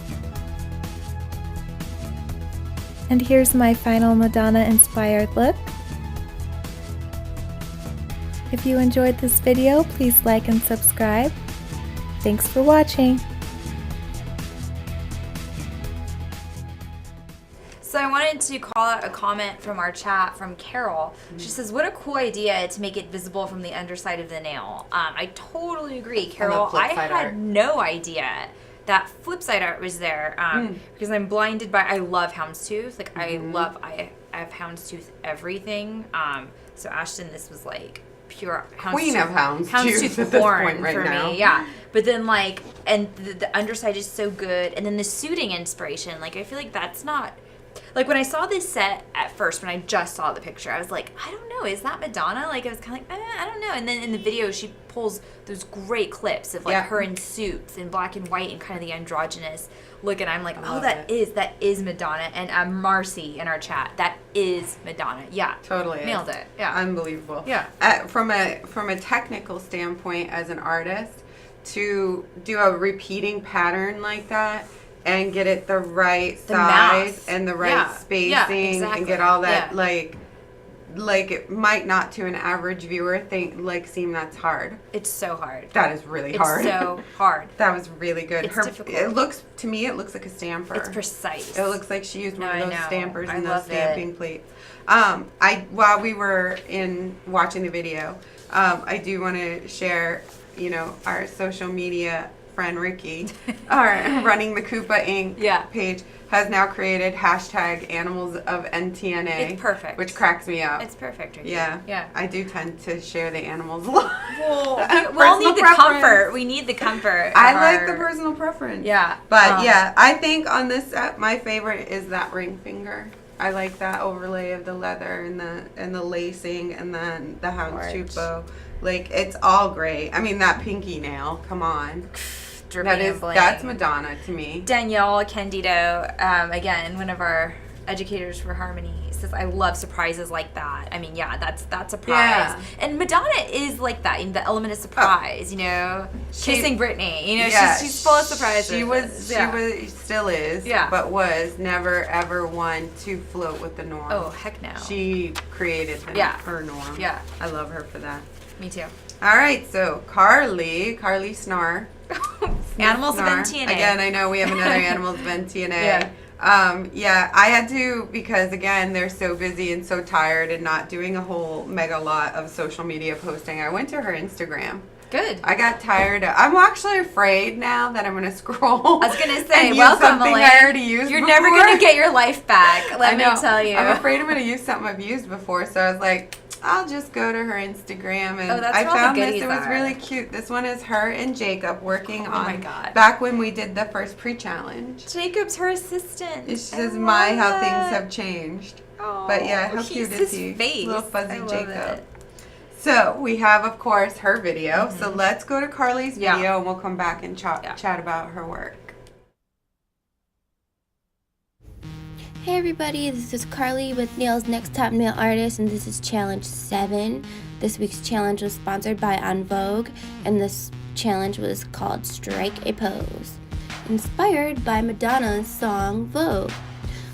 And here's my final Madonna-inspired look. If you enjoyed this video, please like and subscribe. Thanks for watching. So I wanted to call out a comment from our chat from Carol. She says, what a cool idea to make it visible from the underside of the nail. I totally agree, Carol. I had no idea that flip side art was there because I'm blinded by, I love houndstooth. Like I have houndstooth everything. So Ashton, this was like pure queen of houndstooth at this point right for now. me. Yeah. But then like, and the underside is so good. And then the suiting inspiration, like I feel like that's not, like when I saw this set at first, when I just saw the picture, I was like, I don't know, is that Madonna? Like I was kind of like, I don't know. And then in the video, she pulls those great clips of like her in suits in black and white and kind of the androgynous look, and I'm like, oh, that is Madonna. And Marcy in our chat, that is Madonna. Yeah, totally nailed it. Yeah, unbelievable. Yeah, from a technical standpoint, as an artist, to do a repeating pattern like that and get it the right size and the right spacing and get all that like it might not to an average viewer seem that's hard. It's so hard. That is really hard. It's so hard. That was really good. It's difficult. It looks like a stamper. It's precise. It looks like she used one of those stampers and those love stamping plates. While we were watching the video, I do want to share, our social media friend Ricky, running the KUPA Inc. page, has now created hashtag animals of NTNA. It's perfect. Which cracks me up. It's perfect, Ricky. Yeah. I do tend to share the animals a lot. Well, we all need the comfort. We need the comfort. I like the personal preference. Yeah. But I think on this set, my favorite is that ring finger. I like that overlay of the leather and the lacing and then the houndstooth bow. Like, it's all great. I mean, that pinky nail, come on. That's Madonna to me. Danielle Candido, again, one of our educators for Harmony, says, I love surprises like that. I mean, that's a prize. Yeah. And Madonna is like that, in the element of surprise, kissing Britney, she's full of surprises. She still is, but was never ever one to float with the norm. Oh, heck no. She created her norm. Yeah. I love her for that. Me too. All right, so Carly Snar. Animals of NTNA. Again, I know we have another Animals of NTNA. Yeah, I had to, because again, they're so busy and so tired and not doing a whole mega lot of social media posting. I went to her Instagram. Good. I got tired. I'm actually afraid now that I'm going to scroll. I was going to say, and use welcome, something Elaine. I already used You're before. never going to get your life back, let me tell you. I'm afraid I'm going to use something I've used before, so I was like, I'll just go to her Instagram, and that's I where all the found this. goodies It was are. really cute. This one is her and Jacob working on my God. back when we did the first pre-challenge. Jacob's her assistant. It's I just love how that. things have changed. Oh, But yeah, how he's cute his is he? face. Little fuzzy I love Jacob. it. So we have, of course, her video. So let's go to Carly's Yeah. video, and we'll come back and chat about her work. Hey everybody, this is Carly with Nail's Next Top Nail Artist, and this is Challenge 7. This week's challenge was sponsored by En Vogue, and this challenge was called Strike a Pose, inspired by Madonna's song Vogue.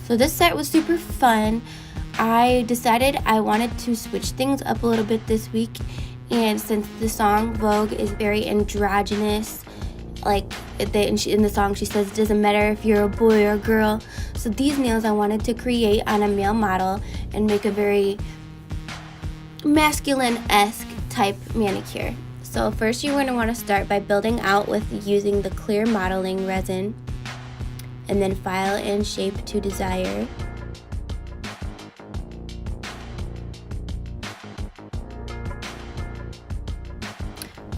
So this set was super fun. I decided I wanted to switch things up a little bit this week, and since the song Vogue is very androgynous, like in the song she says it doesn't matter if you're a boy or a girl, so these nails I wanted to create on a male model and make a very masculine-esque type manicure. So first you're going to want to start by building out with using the clear modeling resin, and then file and shape to desire.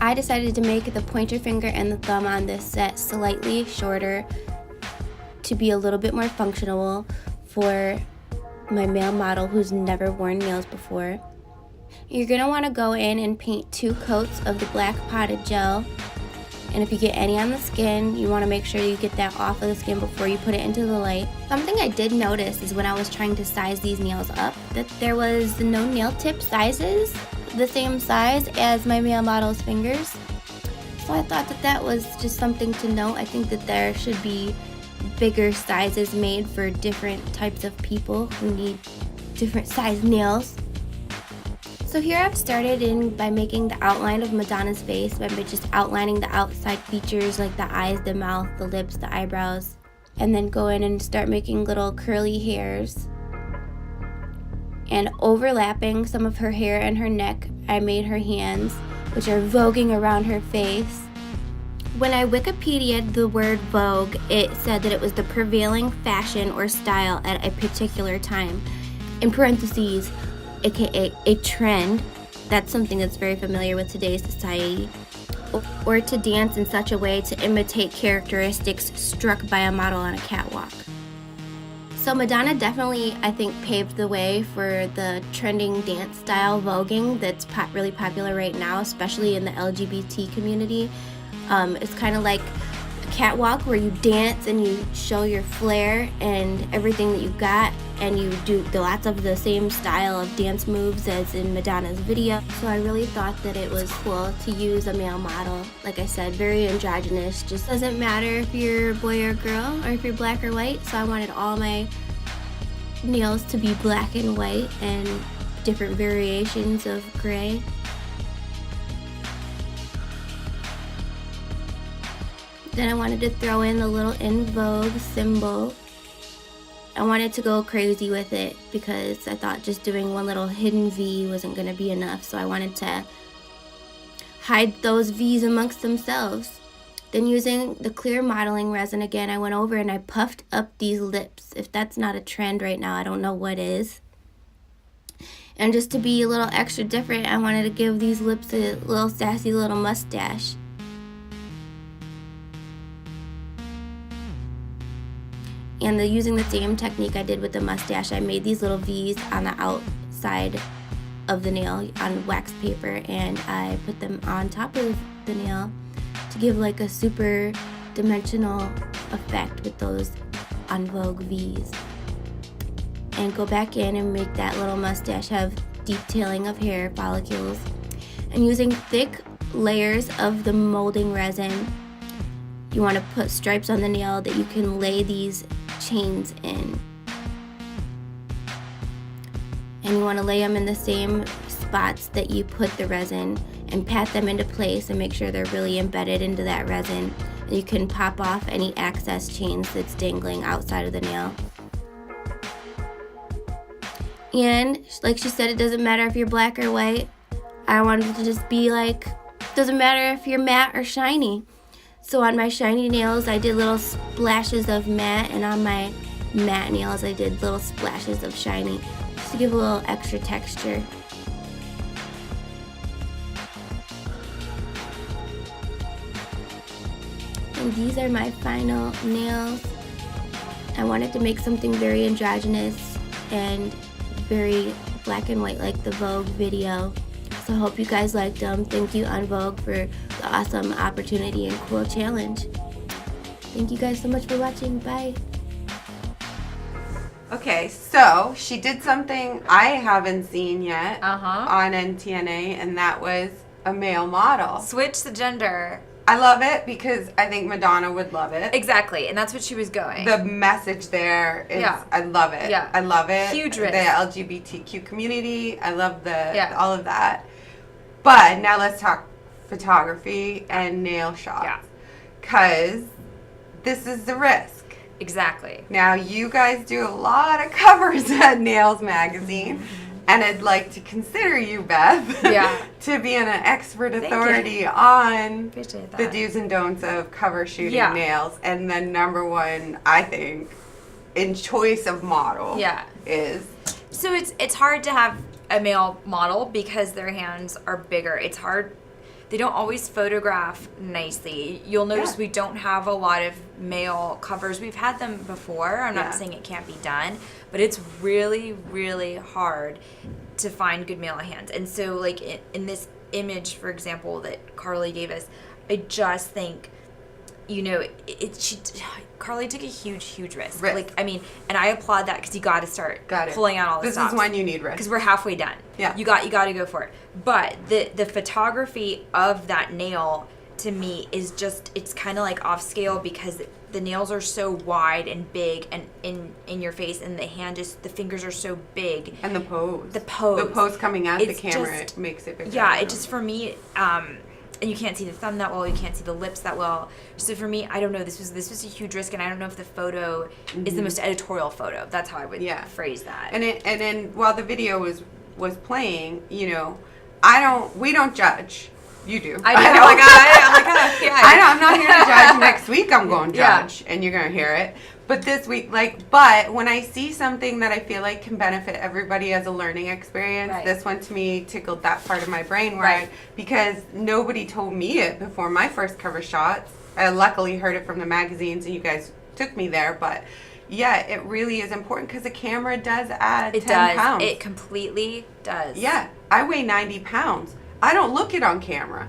I decided to make the pointer finger and the thumb on this set slightly shorter to be a little bit more functional for my male model who's never worn nails before. You're going to want to go in and paint 2 coats of the black potted gel, and if you get any on the skin, you want to make sure you get that off of the skin before you put it into the light. Something I did notice is when I was trying to size these nails up, that there was no nail tip sizes the same size as my male model's fingers. So I thought that was just something to note. I think that there should be bigger sizes made for different types of people who need different size nails. So here I've started by making the outline of Madonna's face by just outlining the outside features like the eyes, the mouth, the lips, the eyebrows, and then go in and start making little curly hairs. And overlapping some of her hair and her neck, I made her hands, which are voguing around her face. When I Wikipedia'd the word Vogue, it said that it was the prevailing fashion or style at a particular time. In parentheses, aka a trend. That's something that's very familiar with today's society. Or to dance in such a way to imitate characteristics struck by a model on a catwalk. So Madonna definitely, I think, paved the way for the trending dance style voguing that's really popular right now, especially in the LGBT community. It's kind of like a catwalk where you dance and you show your flair and everything that you got, and you do lots of the same style of dance moves as in Madonna's video. So I really thought that it was cool to use a male model. Like I said, very androgynous. Just doesn't matter if you're a boy or a girl or if you're black or white. So I wanted all my nails to be black and white and different variations of gray. Then I wanted to throw in the little En Vogue symbol. I wanted to go crazy with it because I thought just doing one little hidden V wasn't going to be enough, so I wanted to hide those V's amongst themselves. Then using the clear modeling resin again, I went over and I puffed up these lips. If that's not a trend right now, I don't know what is. And just to be a little extra different, I wanted to give these lips a little sassy little mustache. And using the same technique I did with the mustache, I made these little V's on the outside of the nail on wax paper, and I put them on top of the nail to give like a super dimensional effect with those En Vogue V's. And go back in and make that little mustache have detailing of hair follicles. And using thick layers of the molding resin, you want to put stripes on the nail that you can lay these chains in. And you want to lay them in the same spots that you put the resin and pat them into place and make sure they're really embedded into that resin You can pop off any excess chains that's dangling outside of the nail. And like she said, it doesn't matter if you're black or white. I wanted to just be like, doesn't matter if you're matte or shiny. So on my shiny nails, I did little splashes of matte, and on my matte nails, I did little splashes of shiny, just to give a little extra texture. And these are my final nails. I wanted to make something very androgynous and very black and white like the Vogue video. So I hope you guys liked them. Thank you on Vogue for the awesome opportunity and cool challenge. Thank you guys so much for watching. Bye. Okay, so she did something I haven't seen yet Uh-huh. on NTNA, and that was a male model. Switch the gender. I love it because I think Madonna would love it. Exactly, and that's what she was going. The message there is, Yeah. I love it. Yeah. I love it. Huge risk. The LGBTQ community. I love Yeah. all of that. But now let's talk photography and nail shots. Yeah. Because this is the risk. Exactly. Now, you guys do a lot of covers at Nails Magazine, and I'd like to consider you, Beth, Yeah. to be an expert Thank authority you. on Appreciate that. the do's and don'ts of cover shooting Yeah. nails. And the number one, I think, in choice of model Yeah. is... So it's hard to have a male model because their hands are bigger. It's hard. They don't always photograph nicely. You'll notice Yeah. we don't have a lot of male covers. We've had them before. I'm Yeah. not saying it can't be done, but it's really, really hard to find good male hands. And so, like in this image, for example, that Carly gave us, I just think, you know, Carly took a huge risk. Like, I mean, and I applaud that because you got to start pulling out all the This stops. is when you need risk. Because we're halfway done. Yeah. You got to go for it. But the photography of that nail to me is just, it's kind of like off scale because the nails are so wide and big and in your face, and the fingers are so big. And the pose. The pose coming at the It's camera just- makes it bigger. Yeah, it just, for me, and you can't see the thumb that well, you can't see the lips that well. So for me, I don't know, this was a huge risk, and I don't know if the photo is the most editorial photo. That's how I would phrase that. And then while the video was playing, you know, we don't judge. You do. I do. I'm like, yeah. I'm not here to judge. Next week I'm going to Yeah. judge, and you're going to hear it. But this week, but when I see something that I feel like can benefit everybody as a learning experience, Right. this one to me tickled that part of my brain where because nobody told me it before my first cover shots. I luckily heard it from the magazines, and you guys took me there, but yeah, it really is important because the camera does add 10 pounds. It completely does. Yeah, I weigh 90 pounds. I don't look it on camera.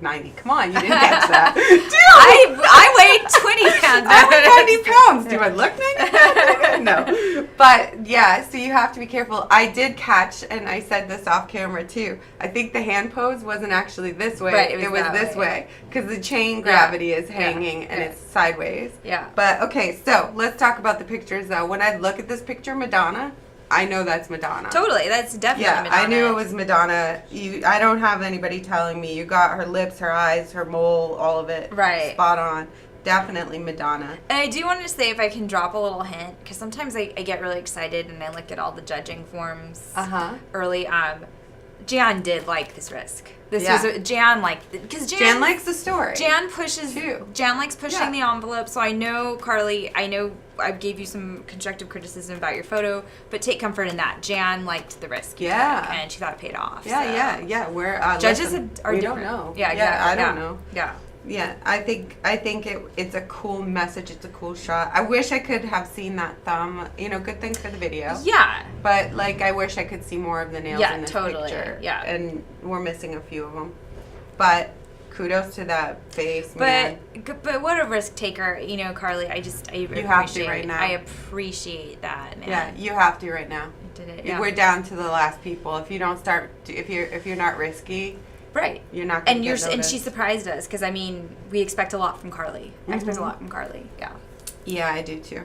90, come on, you didn't catch that. I weigh 20 pounds. I weigh 90 pounds. Do I look 90 pounds? No. But yeah, so you have to be careful. I did catch, and I said this off camera too, I think the hand pose wasn't actually this way. Right, it was that this way. Because the chain gravity is hanging and it's sideways. Yeah. But okay, so let's talk about the pictures though. When I look at this picture, Madonna, I know that's Madonna. Totally, that's definitely Madonna. I knew it was Madonna. I don't have anybody telling me. You got her lips, her eyes, her mole, all of it. Right. Spot on. Definitely Madonna. And I do want to say, if I can drop a little hint, because sometimes I get really excited and I look at all the judging forms early. Jan did like this risk. Jan liked it because Jan likes the story. Jan pushes too. Jan likes pushing the envelope. So I know, Carly, I gave you some constructive criticism about your photo, but take comfort in that. Jan liked the risk. Yeah. And she thought it paid off. Yeah. We're judges are we different. don't know. Yeah, exactly. I don't know. Yeah. Yeah, I think it's a cool message. It's a cool shot. I wish I could have seen that thumb. You know, good thing for the video. Yeah. But I wish I could see more of the nails in this picture. Yeah. And we're missing a few of them. But kudos to that face, man. But what a risk taker, Carly. I have to right now. I appreciate that, man. Yeah, you have to right now. I did it. Yeah. We're down to the last people. If you don't start, if you're not risky. Right. You're not going to get noticed. And she surprised us because, we expect a lot from Carly. I expect a lot from Carly. Yeah. Yeah, I do too.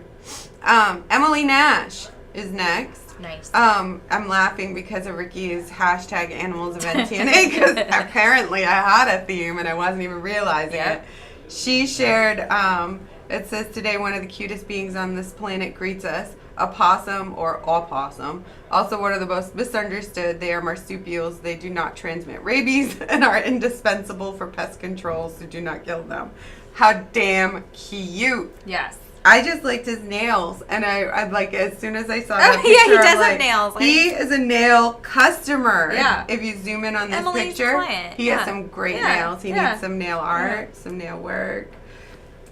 Emily Nash is next. Nice. I'm laughing because of Ricky's hashtag animals of NTNA because apparently I had a theme and I wasn't even realizing it. She shared, it says today one of the cutest beings on this planet greets us, a possum or opossum. Also one of the most misunderstood, they are marsupials. They do not transmit rabies and are indispensable for pest control, so do not kill them. How damn cute. Yes. I just liked his nails, and I like, as soon as I saw that picture, yeah, he does I'm have like, nails. He is a nail customer. Yeah. If you zoom in on this Emily's picture, client. he has some great nails. He needs some nail art, some nail work.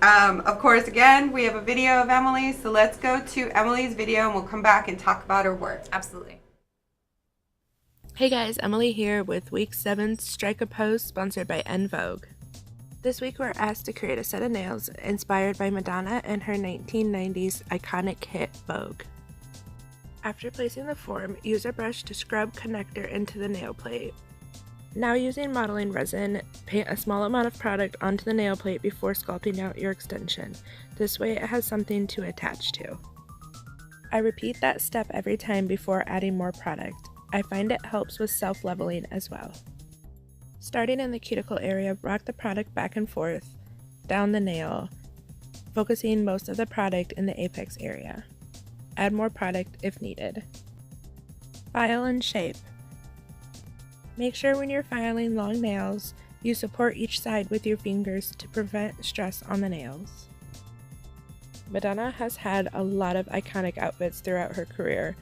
Of course, again, we have a video of Emily, so let's go to Emily's video, and we'll come back and talk about her work. Absolutely. Hey guys, Emily here with week 7's Strike a Pose, sponsored by En Vogue. This week we're asked to create a set of nails inspired by Madonna and her 1990s iconic hit Vogue. After placing the form, use a brush to scrub connector into the nail plate. Now using modeling resin, paint a small amount of product onto the nail plate before sculpting out your extension. This way it has something to attach to. I repeat that step every time before adding more product. I find it helps with self-leveling as well. Starting in the cuticle area, rock the product back and forth down the nail, focusing most of the product in the apex area. Add more product if needed. File and shape. Make sure when you're filing long nails, you support each side with your fingers to prevent stress on the nails. Madonna has had a lot of iconic outfits throughout her career,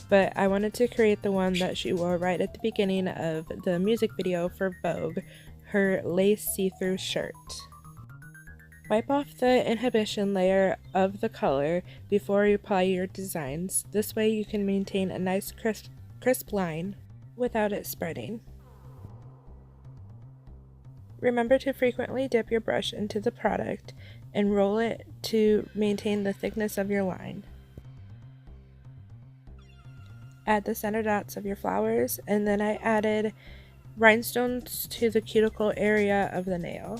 but I wanted to create the one that she wore right at the beginning of the music video for Vogue, her lace see-through shirt. Wipe off the inhibition layer of the color before you apply your designs. This way you can maintain a nice crisp line without it spreading. Remember to frequently dip your brush into the product and roll it to maintain the thickness of your line. Add the center dots of your flowers, and then I added rhinestones to the cuticle area of the nail.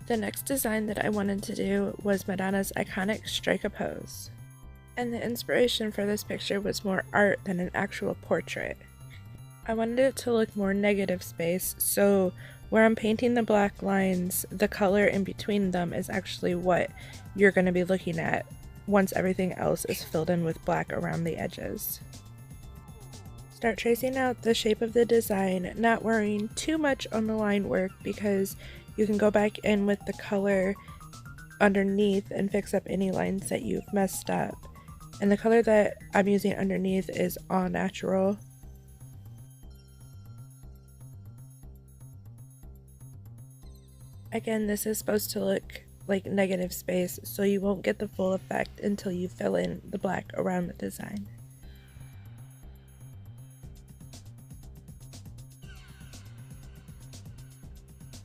The next design that I wanted to do was Madonna's iconic Strike a Pose. And the inspiration for this picture was more art than an actual portrait. I wanted it to look more negative space, so where I'm painting the black lines, the color in between them is actually what you're going to be looking at once everything else is filled in with black around the edges. Start tracing out the shape of the design, not worrying too much on the line work because you can go back in with the color underneath and fix up any lines that you've messed up. And the color that I'm using underneath is all natural. Again, this is supposed to look like negative space, so you won't get the full effect until you fill in the black around the design.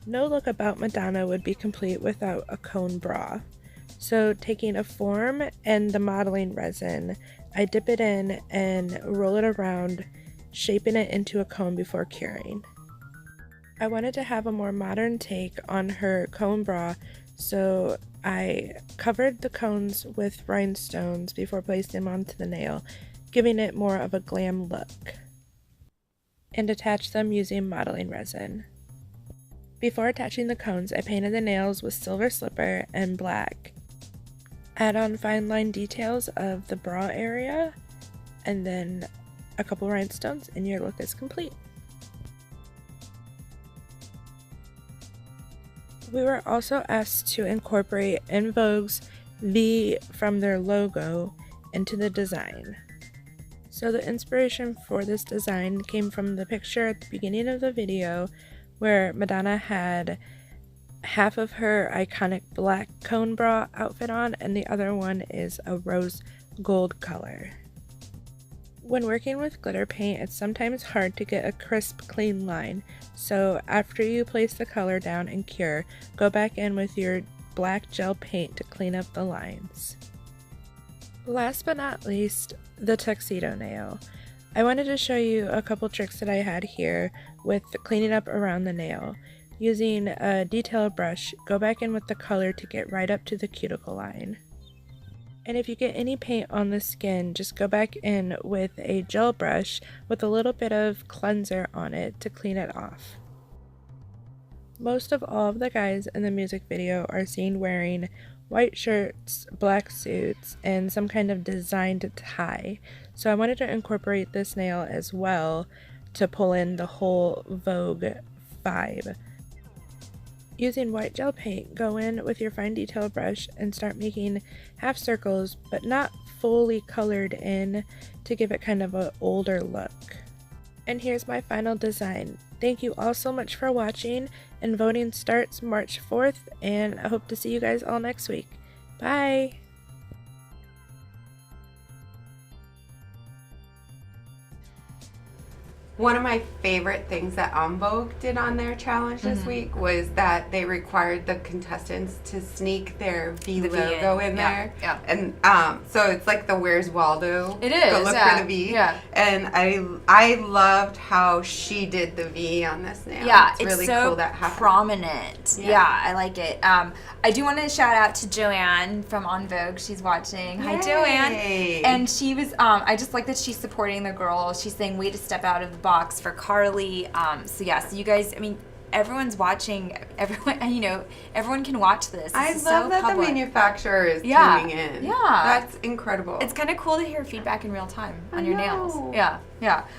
No look about Madonna would be complete without a cone bra. So taking a form and the modeling resin, I dip it in and roll it around, shaping it into a cone before curing. I wanted to have a more modern take on her cone bra, so I covered the cones with rhinestones before placing them onto the nail, giving it more of a glam look, and attached them using modeling resin. Before attaching the cones, I painted the nails with silver slipper and black. Add on fine line details of the bra area, and then a couple rhinestones, and your look is complete. We were also asked to incorporate En Vogue's V from their logo into the design. So the inspiration for this design came from the picture at the beginning of the video where Madonna had half of her iconic black cone bra outfit on and the other one is a rose gold color. When working with glitter paint, it's sometimes hard to get a crisp, clean line, so after you place the color down and cure, go back in with your black gel paint to clean up the lines. Last but not least, the tuxedo nail. I wanted to show you a couple tricks that I had here with cleaning up around the nail. Using a detail brush, go back in with the color to get right up to the cuticle line. And if you get any paint on the skin, just go back in with a gel brush with a little bit of cleanser on it to clean it off. Most of all of the guys in the music video are seen wearing white shirts, black suits, and some kind of designed tie. So I wanted to incorporate this nail as well to pull in the whole Vogue vibe. Using white gel paint, go in with your fine detail brush and start making half circles, but not fully colored in, to give it kind of an older look. And here's my final design. Thank you all so much for watching, and voting starts March 4th, and I hope to see you guys all next week. Bye! One of my favorite things that Vogue did on their challenge this week was that they required the contestants to sneak their V logo in there. Yeah. And so it's like the Where's Waldo. It is. Go look for the V. Yeah. And I loved how she did the V on this nail. Yeah, it's really so cool that happened. prominent. Yeah, I like it. I do want to shout out to Joanne from On Vogue. She's watching. Hi, Joanne. And she was. I just like that she's supporting the girl. She's saying, "Way to step out of the box for Carly." So you guys. I mean, everyone's watching. Everyone can watch this. I is love so that public. the manufacturer is tuning in. Yeah, that's incredible. It's kind of cool to hear feedback in real time on your nails. Yeah.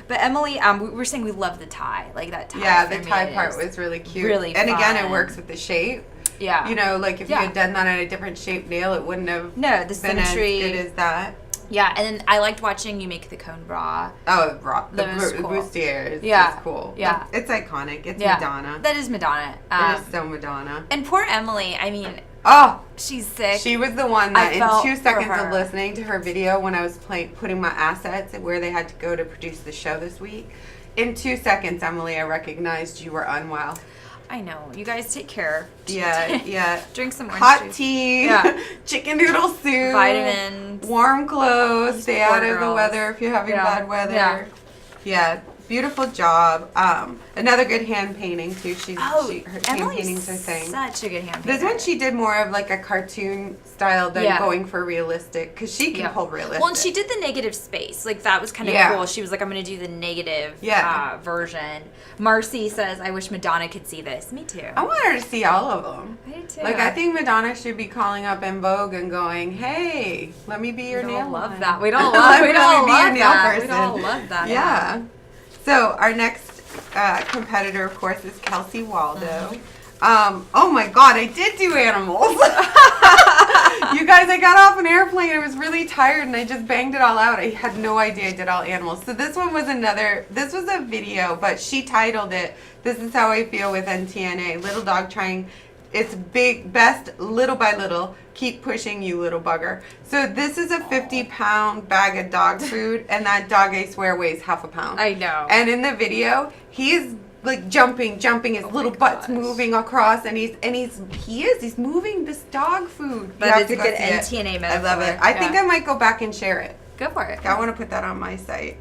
But Emily, we were saying we love the tie, like that tie. Yeah, the tie part was really cute. Really and fun. Again, it works with the shape. Yeah. You know, like if you had done that on a different shaped nail, it wouldn't have the been symmetry as good as that. Yeah, and then I liked watching you make the cone bra. Oh, the cool. bustier is cool. Yeah. It's iconic. It's Madonna. That is Madonna. It is so Madonna. And poor Emily, I mean, she's sick. She was the one that in 2 seconds of listening to her video when I was putting my assets where they had to go to produce the show this week, in 2 seconds, Emily, I recognized you were unwell. I know. You guys take care. Yeah. Drink some orange hot juice. tea, chicken noodle soup, vitamins, warm clothes, stay out of the girls. weather if you're having bad weather. Yeah. Beautiful job. Another good hand painting too. Her hand paintings are thing. Such a good hand painter. This one she did more of like a cartoon style than going for realistic, because she can pull realistic. Well, and she did the negative space. Like that was kind of cool. She was like, I'm going to do the negative version. Marcy says, I wish Madonna could see this. Me too. I want her to see all of them. I do too. Like I think Madonna should be calling up En Vogue and going, hey, let me be your nail. Love that. We don't love your nail person. We don't love that. Yeah. So our next competitor, of course, is Kelsey Waldo. Oh my God, I did do animals. You guys, I got off an airplane. I was really tired and I just banged it all out. I had no idea I did all animals. So this one was this was a video, but she titled it, This Is How I Feel with NTNA. Little dog trying its best little by little. Keep pushing, you little bugger. So this is a 50-pound bag of dog food, and that dog, I swear, weighs half a pound. I know. And in the video, he's like jumping, his little butt's moving across, and he's moving this dog food. That is a good NTNA metaphor. I love it. I think I might go back and share it. Go for it. I want to put that on my site.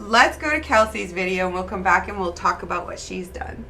Let's go to Kelsey's video, and we'll come back and we'll talk about what she's done.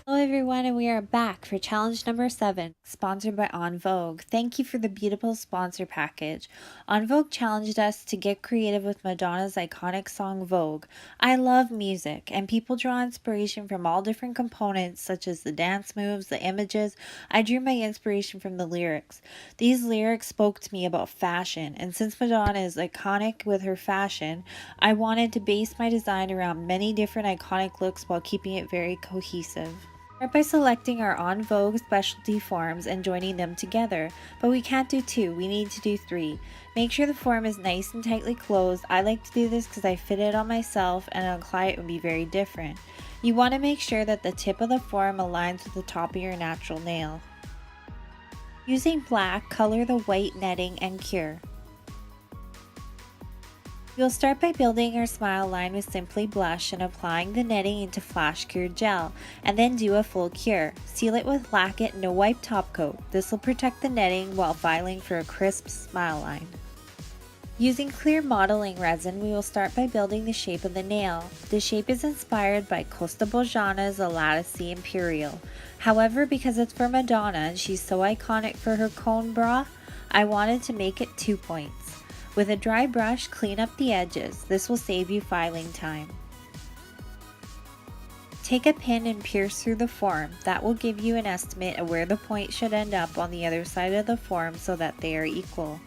Hello everyone, and we are back for challenge number 7, sponsored by On Vogue. Thank you for the beautiful sponsor package. On Vogue challenged us to get creative with Madonna's iconic song Vogue. I love music, and people draw inspiration from all different components such as the dance moves, the images. I drew my inspiration from the lyrics. These lyrics spoke to me about fashion, and since Madonna is iconic with her fashion, I wanted to base my design around many different iconic looks while keeping it very cohesive. Start by selecting our On Vogue specialty forms and joining them together, but we can't do 2, we need to do 3. Make sure the form is nice and tightly closed. I like to do this because I fit it on myself and on a client would be very different. You want to make sure that the tip of the form aligns with the top of your natural nail. Using black, color the white netting and cure. You'll start by building your smile line with Simply Blush and applying the netting into flash cured gel, and then do a full cure. Seal it with Lack It No Wipe top coat. This will protect the netting while filing for a crisp smile line. Using clear modeling resin, we will start by building the shape of the nail. The shape is inspired by Costa Bojana's Elattice Imperial. However, because it's for Madonna and she's so iconic for her cone bra, I wanted to make it 2 points. With a dry brush, clean up the edges. This will save you filing time. Take a pin and pierce through the form. That will give you an estimate of where the point should end up on the other side of the form so that they are equal.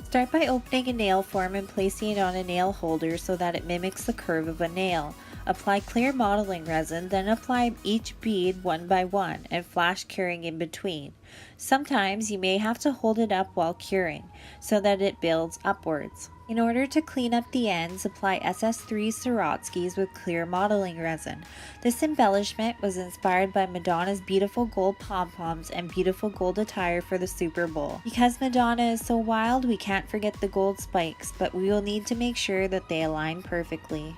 Start by opening a nail form and placing it on a nail holder so that it mimics the curve of a nail. Apply clear modeling resin, then apply each bead one by one and flash curing in between. Sometimes you may have to hold it up while curing so that it builds upwards. In order to clean up the ends, apply SS3 Swarovskis with clear modeling resin. This embellishment was inspired by Madonna's beautiful gold pom-poms and beautiful gold attire for the Super Bowl. Because Madonna is so wild, we can't forget the gold spikes, but we will need to make sure that they align perfectly.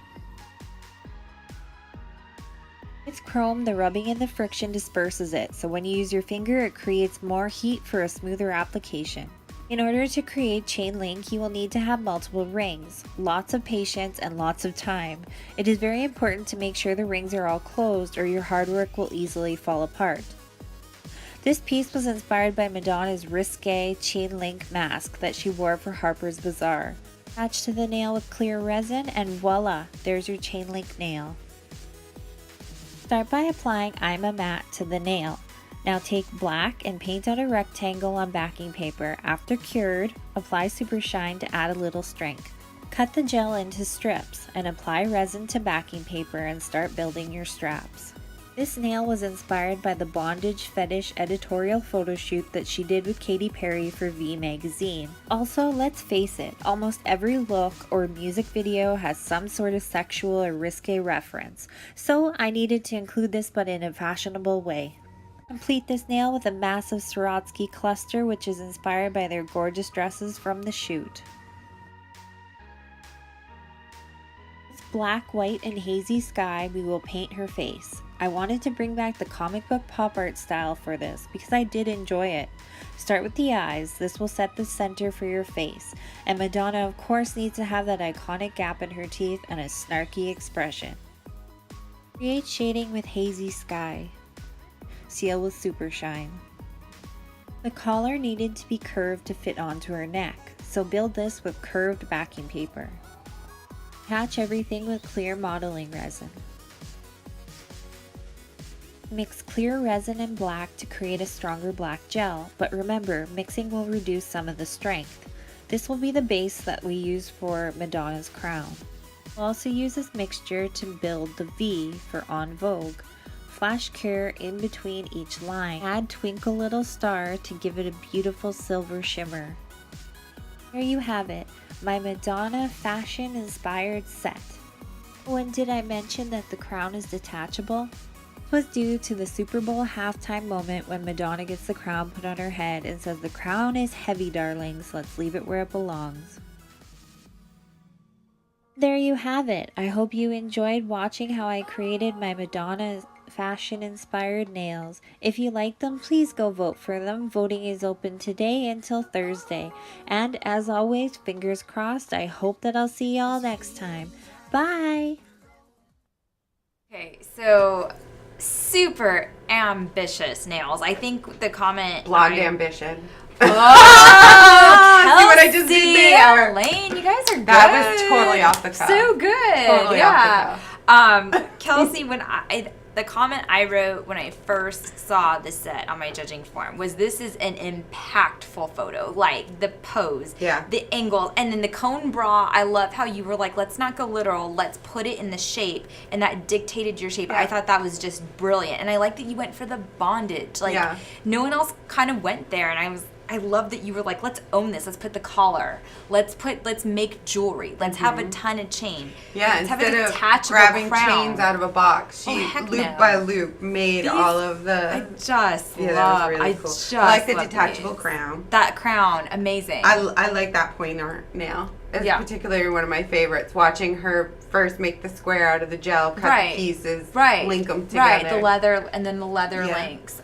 With chrome, the rubbing and the friction disperses it, so when you use your finger, it creates more heat for a smoother application. In order to create chain link, you will need to have multiple rings, lots of patience, and lots of time. It is very important to make sure the rings are all closed or your hard work will easily fall apart. This piece was inspired by Madonna's risque chain link mask that she wore for Harper's Bazaar. Attach to the nail with clear resin and voila, there's your chain link nail. Start by applying I'm a Matte to the nail. Now take black and paint out a rectangle on backing paper. After cured, apply Super Shine to add a little strength. Cut the gel into strips and apply resin to backing paper and start building your straps. This nail was inspired by the bondage fetish editorial photo shoot that she did with Katy Perry for V magazine. Also, let's face it, almost every look or music video has some sort of sexual or risque reference, so I needed to include this but in a fashionable way. Complete this nail with a massive Swarovski cluster which is inspired by their gorgeous dresses from the shoot. With black, white, and hazy sky, we will paint her face. I wanted to bring back the comic book pop art style for this because I did enjoy it. Start with the eyes. This will set the center for your face. And Madonna of course needs to have that iconic gap in her teeth and a snarky expression. Create shading with hazy sky. Seal with Super Shine. The collar needed to be curved to fit onto her neck, so build this with curved backing paper. Attach everything with clear modeling resin. Mix clear resin and black to create a stronger black gel, but remember, mixing will reduce some of the strength. This will be the base that we use for Madonna's crown. We'll also use this mixture to build the V for En Vogue. Flash cure in between each line. Add Twinkle Little Star to give it a beautiful silver shimmer. There you have it, my Madonna fashion inspired set. Oh, and did I mention that the crown is detachable? Was due to the Super Bowl halftime moment when Madonna gets the crown put on her head and says, "The crown is heavy, darlings, let's leave it where it belongs." There you have it. I hope you enjoyed watching how I created my Madonna fashion inspired nails. If you like them, please go vote for them. Voting is open today until Thursday. And as always, fingers crossed, I hope that I'll see y'all next time. Bye! Okay, so super ambitious nails. I think the comment Blonde ambition. Oh, see what I just did there? Elaine, you guys are good. That was totally off the cuff. So good. Totally yeah. off the cuff. Kelsey, the comment I wrote when I first saw the set on my judging form was, this is an impactful photo. Like the pose, the angle, and then the cone bra. I love how you were like, let's not go literal, let's put it in the shape, and that dictated your shape. I thought that was just brilliant, and I like that you went for the bondage. Like no one else kind of went there, and I love that you were like, let's own this. Let's put the collar. Let's make jewelry. Let's have a ton of chain. Yeah, let's have instead a of detachable grabbing crown. chains out of a box, she heck loop no. by loop made all of the. I just yeah, love. that was really cool. I like the love detachable these. crown. That crown, amazing. I like that pointer nail. It's particularly one of my favorites. Watching her first make the square out of the gel, cut the pieces, link them together. Right, the leather and then the leather links.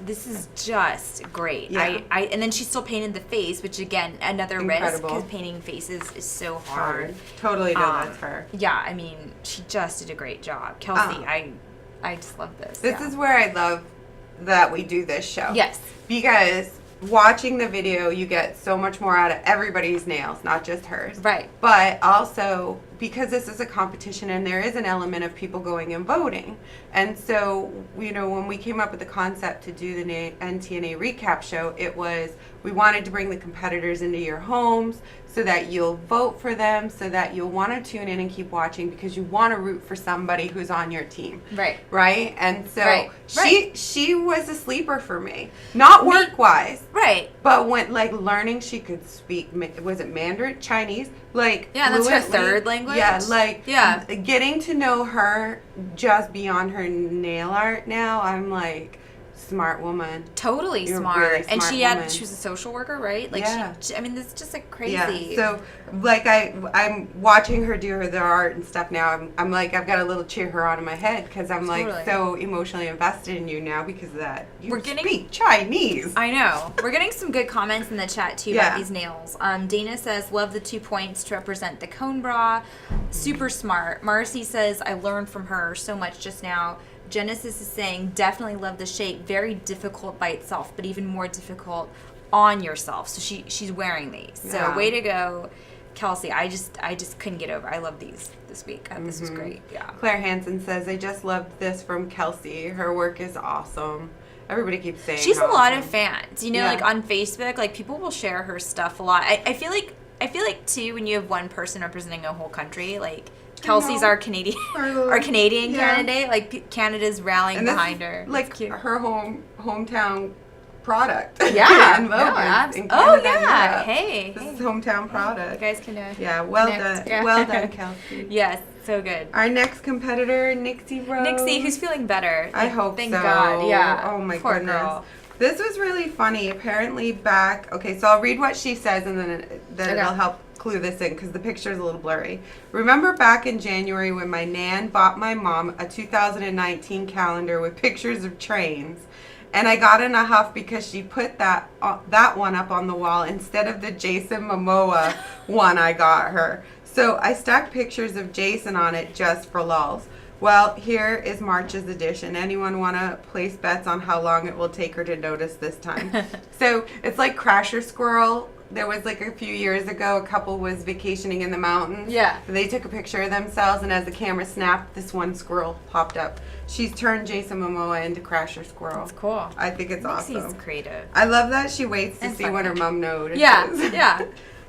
This is just great. Yeah. And then she still painted the face, which again another risk because painting faces is so hard. Totally know that's her. Yeah, I mean she just did a great job, Kelsey. I just love this. This is where I love that we do this show. Yes, because watching the video, you get so much more out of everybody's nails, not just hers. Right. But also, because this is a competition and there is an element of people going and voting. And so, when we came up with the concept to do the NTNA recap show, it was we wanted to bring the competitors into your homes so that you'll vote for them, so that you'll want to tune in and keep watching because you want to root for somebody who's on your team. Right. Right? And so she was a sleeper for me. Not work-wise. Right. But when, learning she could speak, was it Mandarin? Chinese? That's her third language. Yeah, getting to know her just beyond her nail art now, I'm like, smart woman. Totally You're smart. really And woman. she was a social worker, right? She, I mean, this is just crazy. Yeah. So, I'm watching her do the art and stuff now. I'm like, I've got a little cheer her on in my head because I'm like so emotionally invested in you now because of that. You speak Chinese. I know. We're getting some good comments in the chat too about these nails. Dana says, love the 2 points to represent the cone bra. Super smart. Marcy says, I learned from her so much just now. Genesis is saying, definitely love the shape. Very difficult by itself, but even more difficult on yourself. So she's wearing these. So way to go, Kelsey. I just couldn't get over. I love these this week. This was great. Yeah. Claire Hansen says, I just loved this from Kelsey. Her work is awesome. Everybody keeps saying she's a lot awesome. of fans. On Facebook, people will share her stuff a lot. I feel like too when you have one person representing a whole country, Kelsey's our Canadian candidate. Canada's rallying behind her. Her hometown product. Yeah. In Vogue. Hey. This is hometown product. You guys can do it. Yeah. Well done. Yeah. Well done, Kelsey. Yes. So good. Our next competitor, Nixie Rose. Nixie, who's feeling better. I hope Thank so. God. Yeah. Oh my Poor goodness. girl. This was really funny. Apparently so I'll read what she says and then it'll help clue this in because the picture is a little blurry. Remember back in January when my nan bought my mom a 2019 calendar with pictures of trains, and I got in a huff because she put that one up on the wall instead of the Jason Momoa one I got her. So I stuck pictures of Jason on it just for lulz. Well, here is March's edition. Anyone want to place bets on how long it will take her to notice this time? So it's like Crasher Squirrel. There was a few years ago, a couple was vacationing in the mountains. Yeah. They took a picture of themselves, and as the camera snapped, this one squirrel popped up. She's turned Jason Momoa into Crasher Squirrel. That's cool. I think it's awesome. She's creative. I love that she waits to see when her mom notices. Yeah.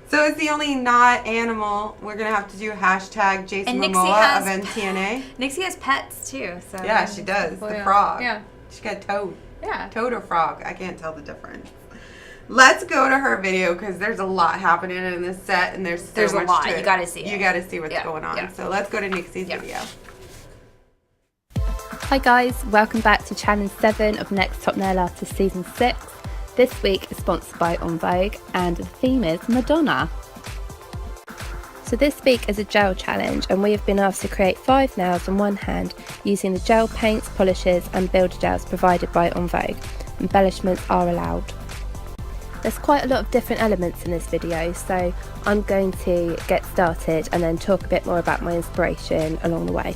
So it's the only not animal. We're going to have to do hashtag Jason Momoa of NTNA. Nixie has pets, too. So yeah, she does. The frog. Yeah. She got Toad. Yeah. Toad or frog. I can't tell the difference. Let's go to her video because there's a lot happening in this set and there's so much a lot. to it. You got to see it. You got to see what's going on. So let's go to Nixie's video. Hi guys, welcome back to Challenge 7 of Next Top Nail Artist Season 6. This week is sponsored by En Vogue and the theme is Madonna. So this week is a gel challenge and we have been asked to create 5 nails on one hand using the gel paints, polishes and builder gels provided by En Vogue. Embellishments are allowed. There's quite a lot of different elements in this video, so I'm going to get started and then talk a bit more about my inspiration along the way.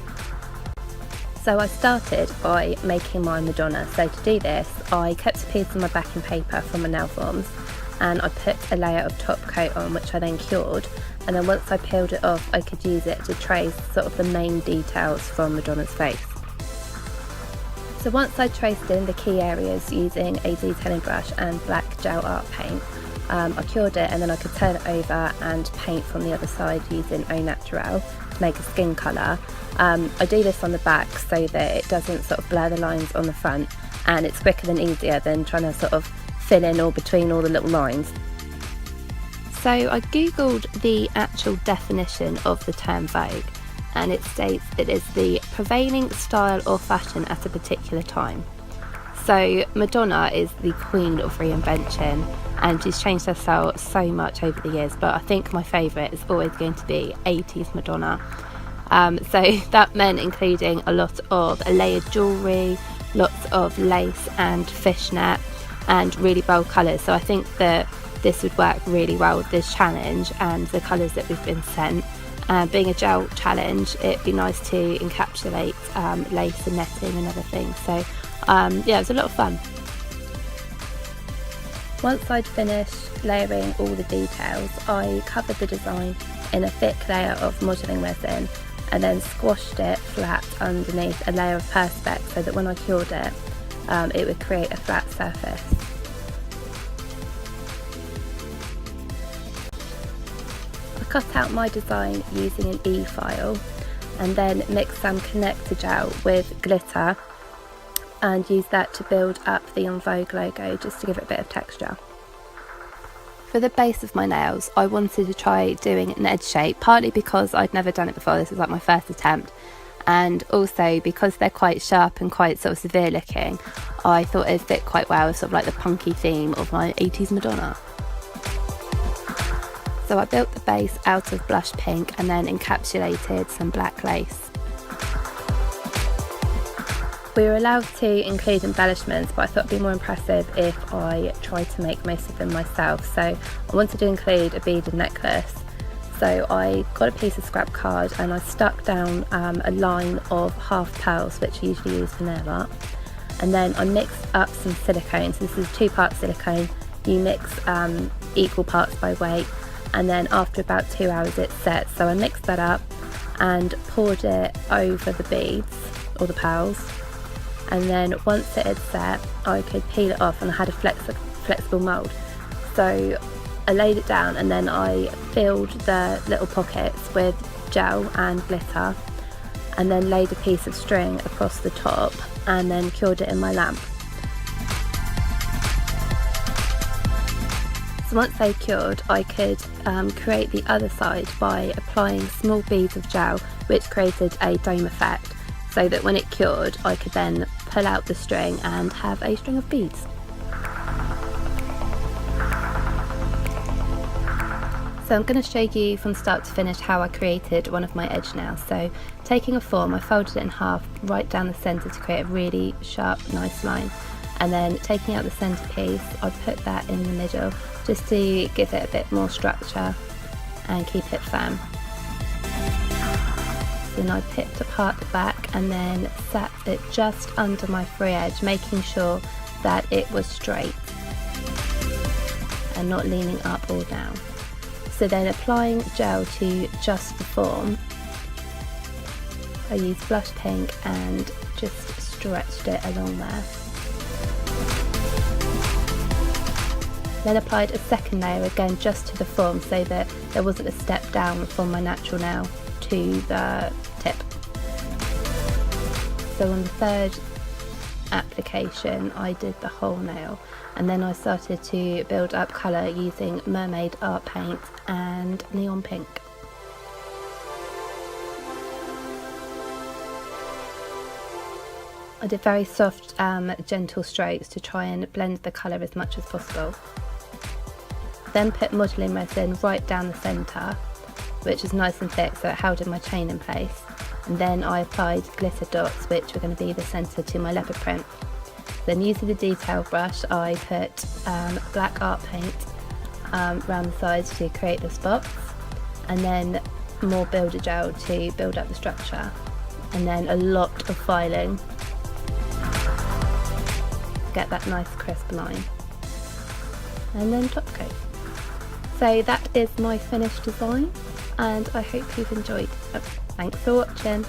So I started by making my Madonna. So to do this, I kept a piece of my backing paper from my nail forms and I put a layer of top coat on, which I then cured, and then once I peeled it off I could use it to trace sort of the main details from Madonna's face. So once I traced in the key areas using a detailing brush and black gel art paint, I cured it and then I could turn it over and paint from the other side using Au Naturel to make a skin colour. I do this on the back so that it doesn't sort of blur the lines on the front, and it's quicker and easier than trying to sort of fill in all between all the little lines. So I googled the actual definition of the term vogue, and it states it is the prevailing style or fashion at a particular time. So Madonna is the queen of reinvention, and she's changed her style so much over the years, but I think my favourite is always going to be 80s Madonna. So that meant including a lot of layered jewellery, lots of lace and fishnet, and really bold colours. So I think that this would work really well with this challenge and the colours that we've been sent. Being a gel challenge, it'd be nice to encapsulate lace and netting and other things. So yeah, it was a lot of fun. Once I'd finished layering all the details, I covered the design in a thick layer of modelling resin and then squashed it flat underneath a layer of perspex so that when I cured it, it would create a flat surface. I cut out my design using an E-file and then mixed some connector gel with glitter and used that to build up the En Vogue logo just to give it a bit of texture. For the base of my nails, I wanted to try doing an edge shape, partly because I'd never done it before, this was like my first attempt, and also because they're quite sharp and quite sort of severe looking, I thought it'd fit quite well with sort of like the punky theme of my 80s Madonna. So I built the base out of blush pink and then encapsulated some black lace. We were allowed to include embellishments, but I thought it'd be more impressive if I tried to make most of them myself. So I wanted to include a beaded necklace. So I got a piece of scrap card and I stuck down a line of half pearls, which I usually use for nail art. And then I mixed up some silicone. So this is 2 parts silicone. You mix equal parts by weight, and then after about 2 hours it sets. So I mixed that up and poured it over the beads or the pearls. And then once it had set, I could peel it off, and I had a flexible mould. So I laid it down and then I filled the little pockets with gel and glitter, and then laid a piece of string across the top and then cured it in my lamp. So once they cured, I could create the other side by applying small beads of gel, which created a dome effect, so that when it cured, I could then pull out the string and have a string of beads. So I'm going to show you from start to finish how I created one of my edge nails. So taking a form, I folded it in half right down the centre to create a really sharp, nice line. And then taking out the centrepiece, I put that in the middle just to give it a bit more structure and keep it firm. Then I picked apart the back and then sat it just under my free edge, making sure that it was straight and not leaning up or down. So then applying gel to just the form, I used blush pink and just stretched it along there. Then applied a second layer again just to the form so that there wasn't a step down from my natural nail to the tip. So on the third application I did the whole nail, and then I started to build up colour using mermaid art paint and neon pink. I did very soft gentle strokes to try and blend the colour as much as possible. Then put modelling resin right down the centre, which is nice and thick so it held my chain in place, and then I applied glitter dots, which were going to be the centre to my leopard print. Then using the detail brush I put black art paint around the sides to create the spots, and then more builder gel to build up the structure, and then a lot of filing to get that nice crisp line, and then top coat. So that is my finished design, and I hope you've enjoyed. Thanks for watching.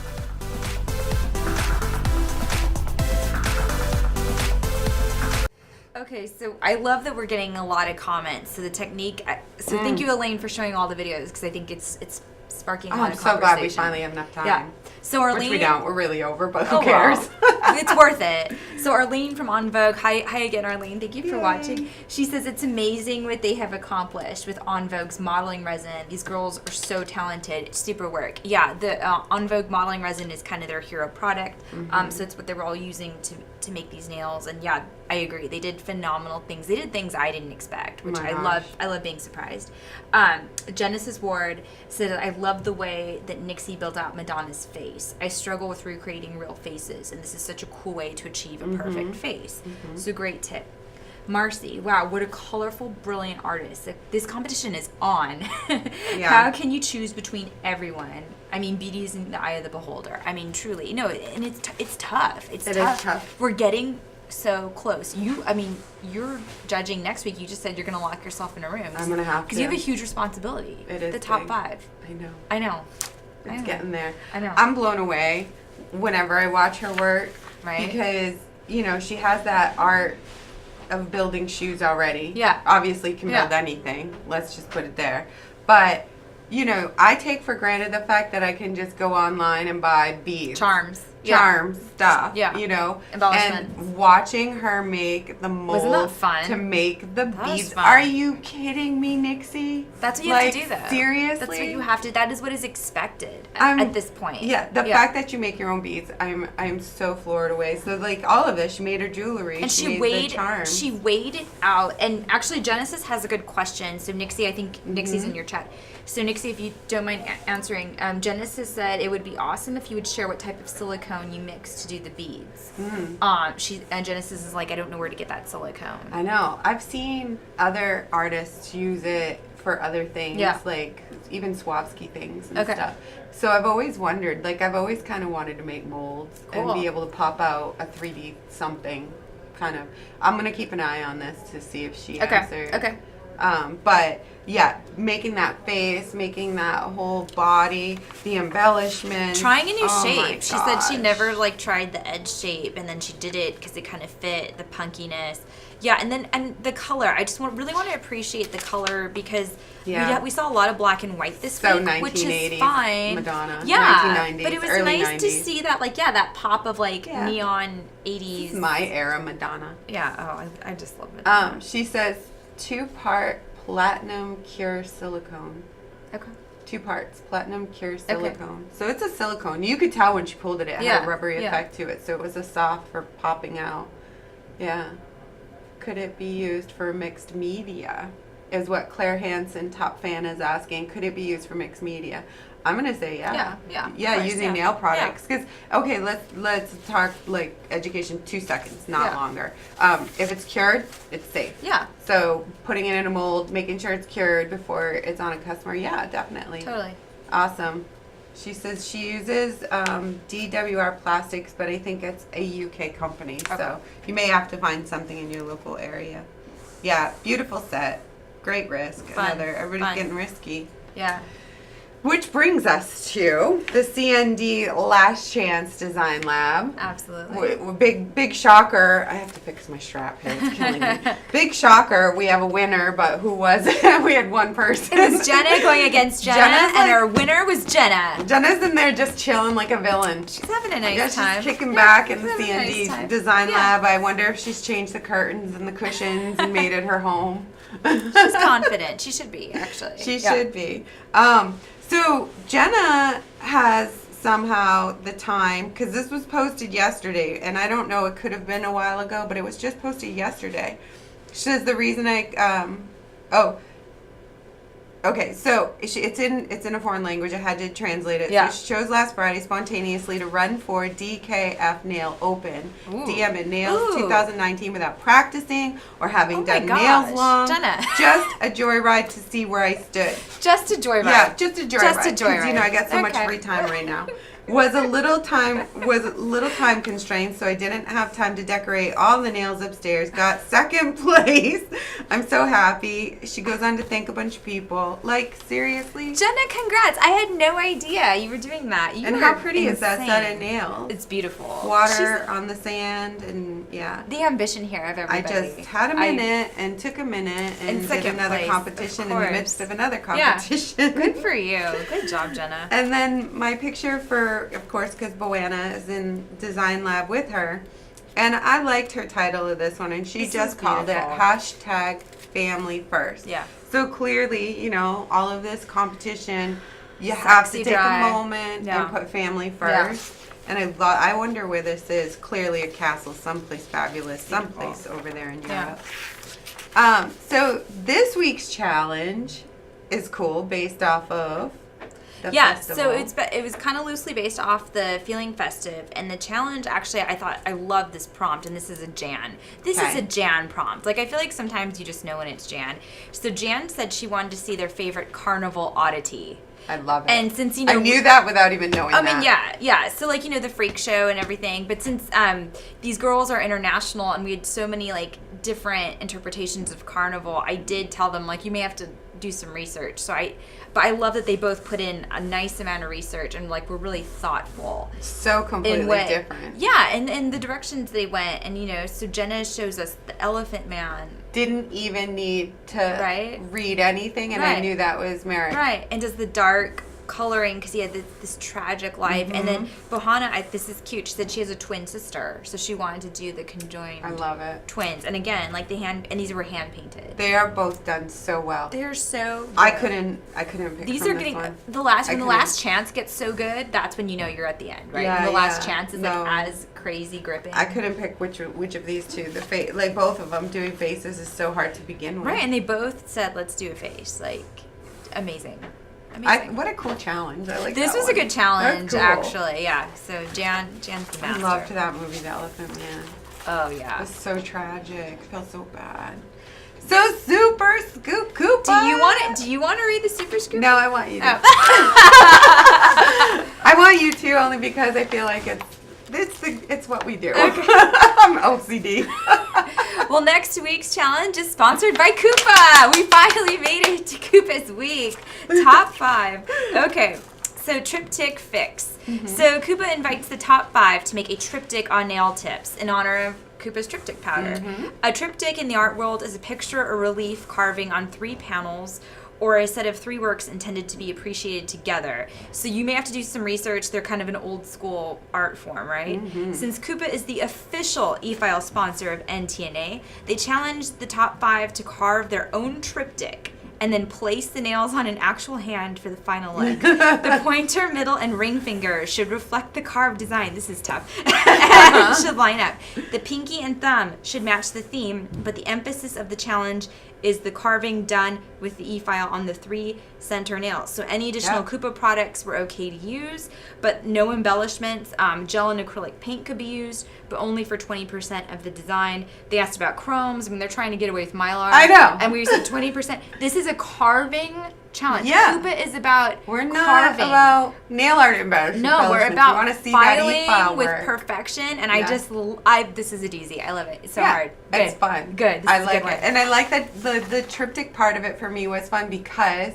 Okay, so I love that we're getting a lot of comments. So the technique, so thank you, Elaine, for showing all the videos, because I think it's sparking a lot of conversation. I'm so glad we finally have enough time. Yeah. So Arlene, which we don't. We're really over, but who oh, cares? Well, it's worth it. So Arlene from On Vogue, hi again, Arlene. Thank you for watching. She says it's amazing what they have accomplished with On Vogue's modeling resin. These girls are so talented. It's super work. Yeah, the On Vogue modeling resin is kind of their hero product. So it's what they were all using to make these nails. And yeah, I agree. They did phenomenal things. They did things I didn't expect, which I love. I love being surprised. Genesis Ward said, I love the way that Nixie built out Madonna's face. I struggle with recreating real faces, and this is such a cool way to achieve a perfect face. So great tip. Marcy, wow, what a colorful, brilliant artist. This competition is on. How can you choose between everyone? I mean, beauty is in the eye of the beholder. I mean, truly. No, and it's tough. It is tough. We're getting so close. You're judging next week. You just said you're going to lock yourself in a room. I'm going to have to. Because you have a huge responsibility. It is the top big. 5. I know. It's getting there. I know. I'm blown away whenever I watch her work. Right. Because, she has that art of building shoes already. Yeah. Obviously can build anything. Let's just put it there. But, I take for granted the fact that I can just go online and buy beads. Charms stuff. Yeah. Embellishments. And watching her make the molds Wasn't that fun? to make the beads. Fun. Are you kidding me, Nixie? That's what you have to do, though. Seriously? That's what you have to. That is what is expected at this point. Yeah, the fact that you make your own beads, I'm so floored away. So all of this, she made her jewelry. And she weighed it out. And actually, Genesis has a good question. So Nixie, I think Nixie's in your chat. So Nixie, if you don't mind answering, Genesis said it would be awesome if you would share what type of silicone you mix to do the beads. And Genesis is like, I don't know where to get that silicone. I know. I've seen other artists use it for other things, like even Swarovski things and stuff. So I've always wondered, I've always kind of wanted to make molds and be able to pop out a 3D something, kind of. I'm gonna keep an eye on this to see if she answers. Okay. But yeah, making that face, making that whole body, the embellishment. Trying a new shape. She said she never tried the edge shape, and then she did it because it kind of fit the punkiness. Yeah, and the color. I just really want to appreciate the color because we saw a lot of black and white this week, which is fine. Madonna. Yeah, 1990s, but it was early nice 90s. to see that that pop of neon 80s. This is my era Madonna. Yeah. Oh, I just love it. She says 2-part platinum cure silicone. Okay. 2 parts platinum cure silicone. So it's a silicone. You could tell when she pulled it. It had a rubbery effect to it. So it was a soft for popping out. Yeah. Could it be used for mixed media? Is what Claire Hansen, top fan, is asking. Could it be used for mixed media? I'm gonna say yeah. Yeah, using nail products. Because let's talk education 2 seconds, not longer. If it's cured, it's safe. Yeah. So putting it in a mold, making sure it's cured before it's on a customer. Yeah, definitely. Totally. Awesome. She says she uses DWR Plastics, but I think it's a UK company. Okay. So you may have to find something in your local area. Yeah, beautiful set. Great risk. Fun. Everybody's getting risky. Yeah. Which brings us to the CND Last Chance Design Lab. Absolutely. Big shocker. I have to fix my strap here. It's killing me. Big shocker. We have a winner, but who was it? We had one person. It was Jenna going against Jenna, and our winner was Jenna. Jenna's in there just chilling like a villain. She's having a nice time. She's kicking back in the CND Design Lab. I wonder if she's changed the curtains and the cushions and made it her home. She's confident. She should be, actually. She should be. So Jenna has somehow the time, because this was posted yesterday, and I don't know, it could have been a while ago, but it was just posted yesterday. She says the reason okay, so it's in a foreign language. I had to translate it. Yeah. So she chose last Friday spontaneously to run for DKF Nail Open. DM in Nails 2019 without practicing or having done nails long. Jenna. Just a joyride to see where I stood. Just a joyride. Yeah, just a joyride. Just a joyride. I got so much free time right now. Was a little time constrained, so I didn't have time to decorate all the nails upstairs. Got second place. I'm so happy. She goes on to thank a bunch of people. Seriously? Jenna, congrats. I had no idea you were doing that. And how pretty is that set of nails? It's beautiful. Water on the sand, and yeah. The ambition here of everybody. I just had a minute and took a minute and did another competition in the midst of another competition. Yeah. Good for you. Good job, Jenna. And then my picture for her, of course, because Boanna is in design lab with her. And I liked her title of this one, and she just called it hashtag family first. Yeah. So clearly, you know, all of this competition, you have to take a moment and put family first. And I wonder where this is. Clearly a castle, someplace fabulous, someplace over there in Europe. So this week's challenge is cool, based off of the festival. So it was kind of loosely based off the Feeling Festive, and the challenge, actually, I love this prompt, and this is a Jan. This is a Jan prompt. Like, I feel like sometimes you just know when it's Jan. So Jan said she wanted to see their favorite carnival oddity. I love it. And since, you know, I knew that without even knowing that. I mean, yeah. So, like, you know, the freak show and everything. But since these girls are international and we had so many, like, different interpretations of carnival, I did tell them, like, you may have to do some research. But I love that they both put in a nice amount of research and, like, were really thoughtful. So completely different. Yeah, and the directions they went. And, you know, so Jenna shows us the Elephant Man. Didn't even need to read anything, and I knew that was Merrick. Right, and does the dark coloring, because he had this tragic life. And then Bohanna, this is cute, she said she has a twin sister, so she wanted to do the conjoined twins. And again, like and these were hand painted. They are both done so well. They're so good. I couldn't pick these from are this getting one. the last chance gets so good, that's when you know you're at the end, right? Yeah, the last chance is like as crazy gripping. I couldn't pick which of these two. Like both of them doing faces is so hard to begin with. Right, and they both said let's do a face. Like amazing. What a cool challenge. I like this that was one. a good challenge, cool. Actually. Yeah. So Jan's the master. I loved that movie, The Elephant Man. Oh yeah. It was so tragic. I felt so bad. So Super Scoop Koopa. Do you want to read the Super Scoop? No, I want you to. I want you to, only because I feel like it's what we do. Okay. I'm OCD. Well, next week's challenge is sponsored by KUPA. We finally made it to KUPA's week. Top 5. Okay, so triptych fix. So KUPA invites the top 5 to make a triptych on nail tips in honor of KUPA's triptych powder. A triptych in the art world is a picture or relief carving on 3 panels or a set of 3 works intended to be appreciated together. So you may have to do some research. They're kind of an old school art form, right? Since KUPA is the official e-file sponsor of NTNA, they challenged the top 5 to carve their own triptych and then place the nails on an actual hand for the final look. The pointer, middle, and ring finger should reflect the carved design. This is tough. And should line up. The pinky and thumb should match the theme, but the emphasis of the challenge is the carving done with the e-file on the 3 center nails. So any additional KUPA products were okay to use, but no embellishments. Gel and acrylic paint could be used, but only for 20% of the design. They asked about chromes. I mean, they're trying to get away with Mylar. I know. And we said 20%. This is a carving challenge. Yeah. KUPA is about We're not carving. about nail art embellishments. No, we're about want to see filing that e-file with work. perfection, and this is a doozy. I love it. It's so hard. Good. It's fun. Good. I like it. And I like that the triptych part of it for me was fun because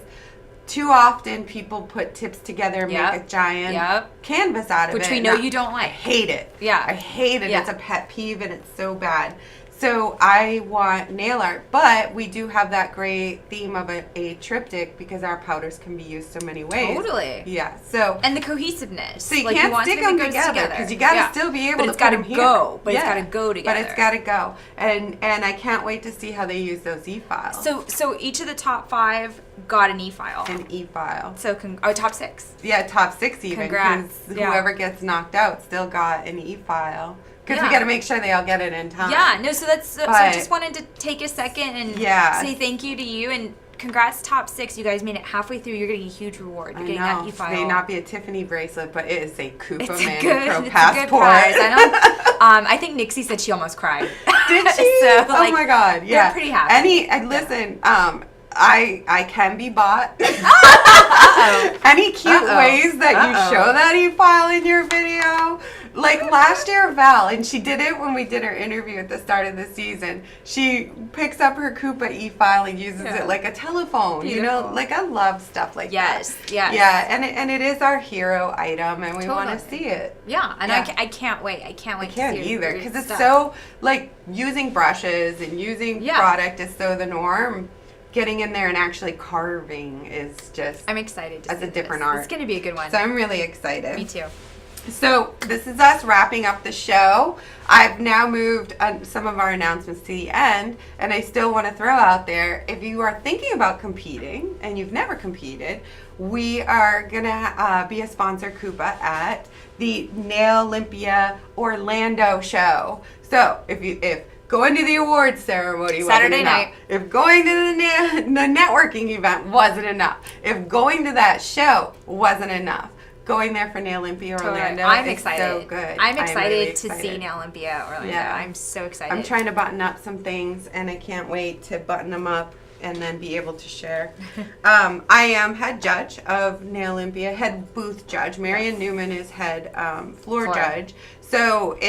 too often people put tips together and make a giant canvas out of it. Which we know you don't like. I hate it. Yeah. I hate it. Yeah. It's a pet peeve and it's so bad. So I want nail art, but we do have that great theme of a triptych because our powders can be used so many ways. Totally. Yeah. So and the cohesiveness. So you can't stick them together because you got to still be able to it's got to go. But it's got to go together. But it's got to go. And I can't wait to see how they use those e-files. So each of the top 5 got an e-file. An e-file. So top 6. Yeah, top 6 even. Congrats. Whoever gets knocked out still got an e-file. Because we got to make sure they all get it in time. Yeah, no, so that's so I just wanted to take a second and say thank you to you and congrats top 6. You guys made it halfway through. You're getting a huge reward. You're getting that e-file. It may not be a Tiffany bracelet, but it is a KUPA Pro passport. Good prize. I think Nixie said she almost cried. Did she? So, oh my God! Yeah, they're pretty happy. Listen. I can be bought. Any cute ways that you show that e-file in your video? Like last year, Val, and she did it when we did her interview at the start of the season. She picks up her KUPA e-file and uses it like a telephone. Beautiful. You know, like I love stuff like that. Yes. Yeah, and it is our hero item, and we want to see it. Yeah, and I can't wait. I can't wait. I can't to see either because it's so like using brushes and using product is so the norm. Getting in there and actually carving is just. I'm excited. As a different art. It's going to be a good one. So I'm really excited. Me too. So this is us wrapping up the show. I've now moved some of our announcements to the end, and I still want to throw out there, if you are thinking about competing and you've never competed, we are going to be a sponsor, KUPA, at the Nail Olympia Orlando show. So if going to the awards ceremony Saturday wasn't enough, night. if going to the networking event wasn't enough, if going to that show wasn't enough, going there for Nail Olympia Orlando I'm is excited. so good. I'm really excited to see Nail Olympia Orlando. Yeah. I'm so excited. I'm trying to button up some things, and I can't wait to button them up and then be able to share. I am head judge of Nail Olympia, head booth judge. Marion Newman is head floor judge. So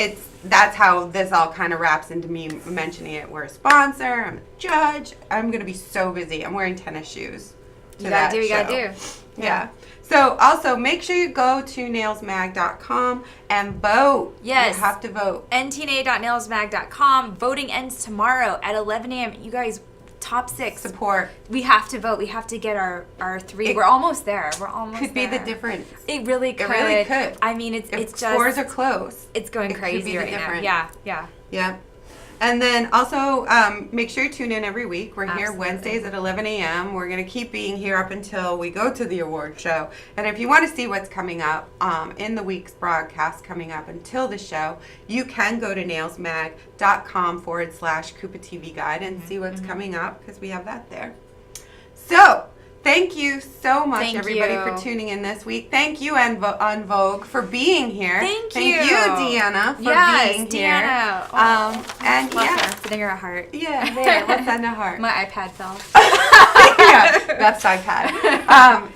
that's how this all kind of wraps into me mentioning it. We're a sponsor. I'm a judge. I'm going to be so busy. I'm wearing tennis shoes. You gotta do. Yeah. So also make sure you go to nailsmag.com and vote. Yes. You have to vote. ntna.nailsmag.com. Voting ends tomorrow at 11 a.m. You guys, top 6. Support. We have to vote. We have to get our 3. We're almost there. We're almost Could there. be the difference. It really could. It really could. I mean, it's If just scores are close. It's going it crazy could be the right now. difference. Yeah. Yeah. And then also make sure you tune in every week. We're here Absolutely. Wednesdays at 11 a.m. We're going to keep being here up until we go to the award show. And if you want to see what's coming up in the week's broadcast coming up until the show, you can go to nailsmag.com/KUPA TV guide and see what's coming up, because we have that there. So thank you so much, Thank everybody, you. for tuning in this week. Thank you, on Vogue, for being here. Thank you, Deanna, for being here. Deanna. Oh, and love yeah, her. Sitting her a heart. yeah, there. Let's send a heart. My iPad fell. Yeah, that's iPad.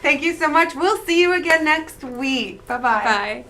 Thank you so much. We'll see you again next week. Bye-bye. Bye.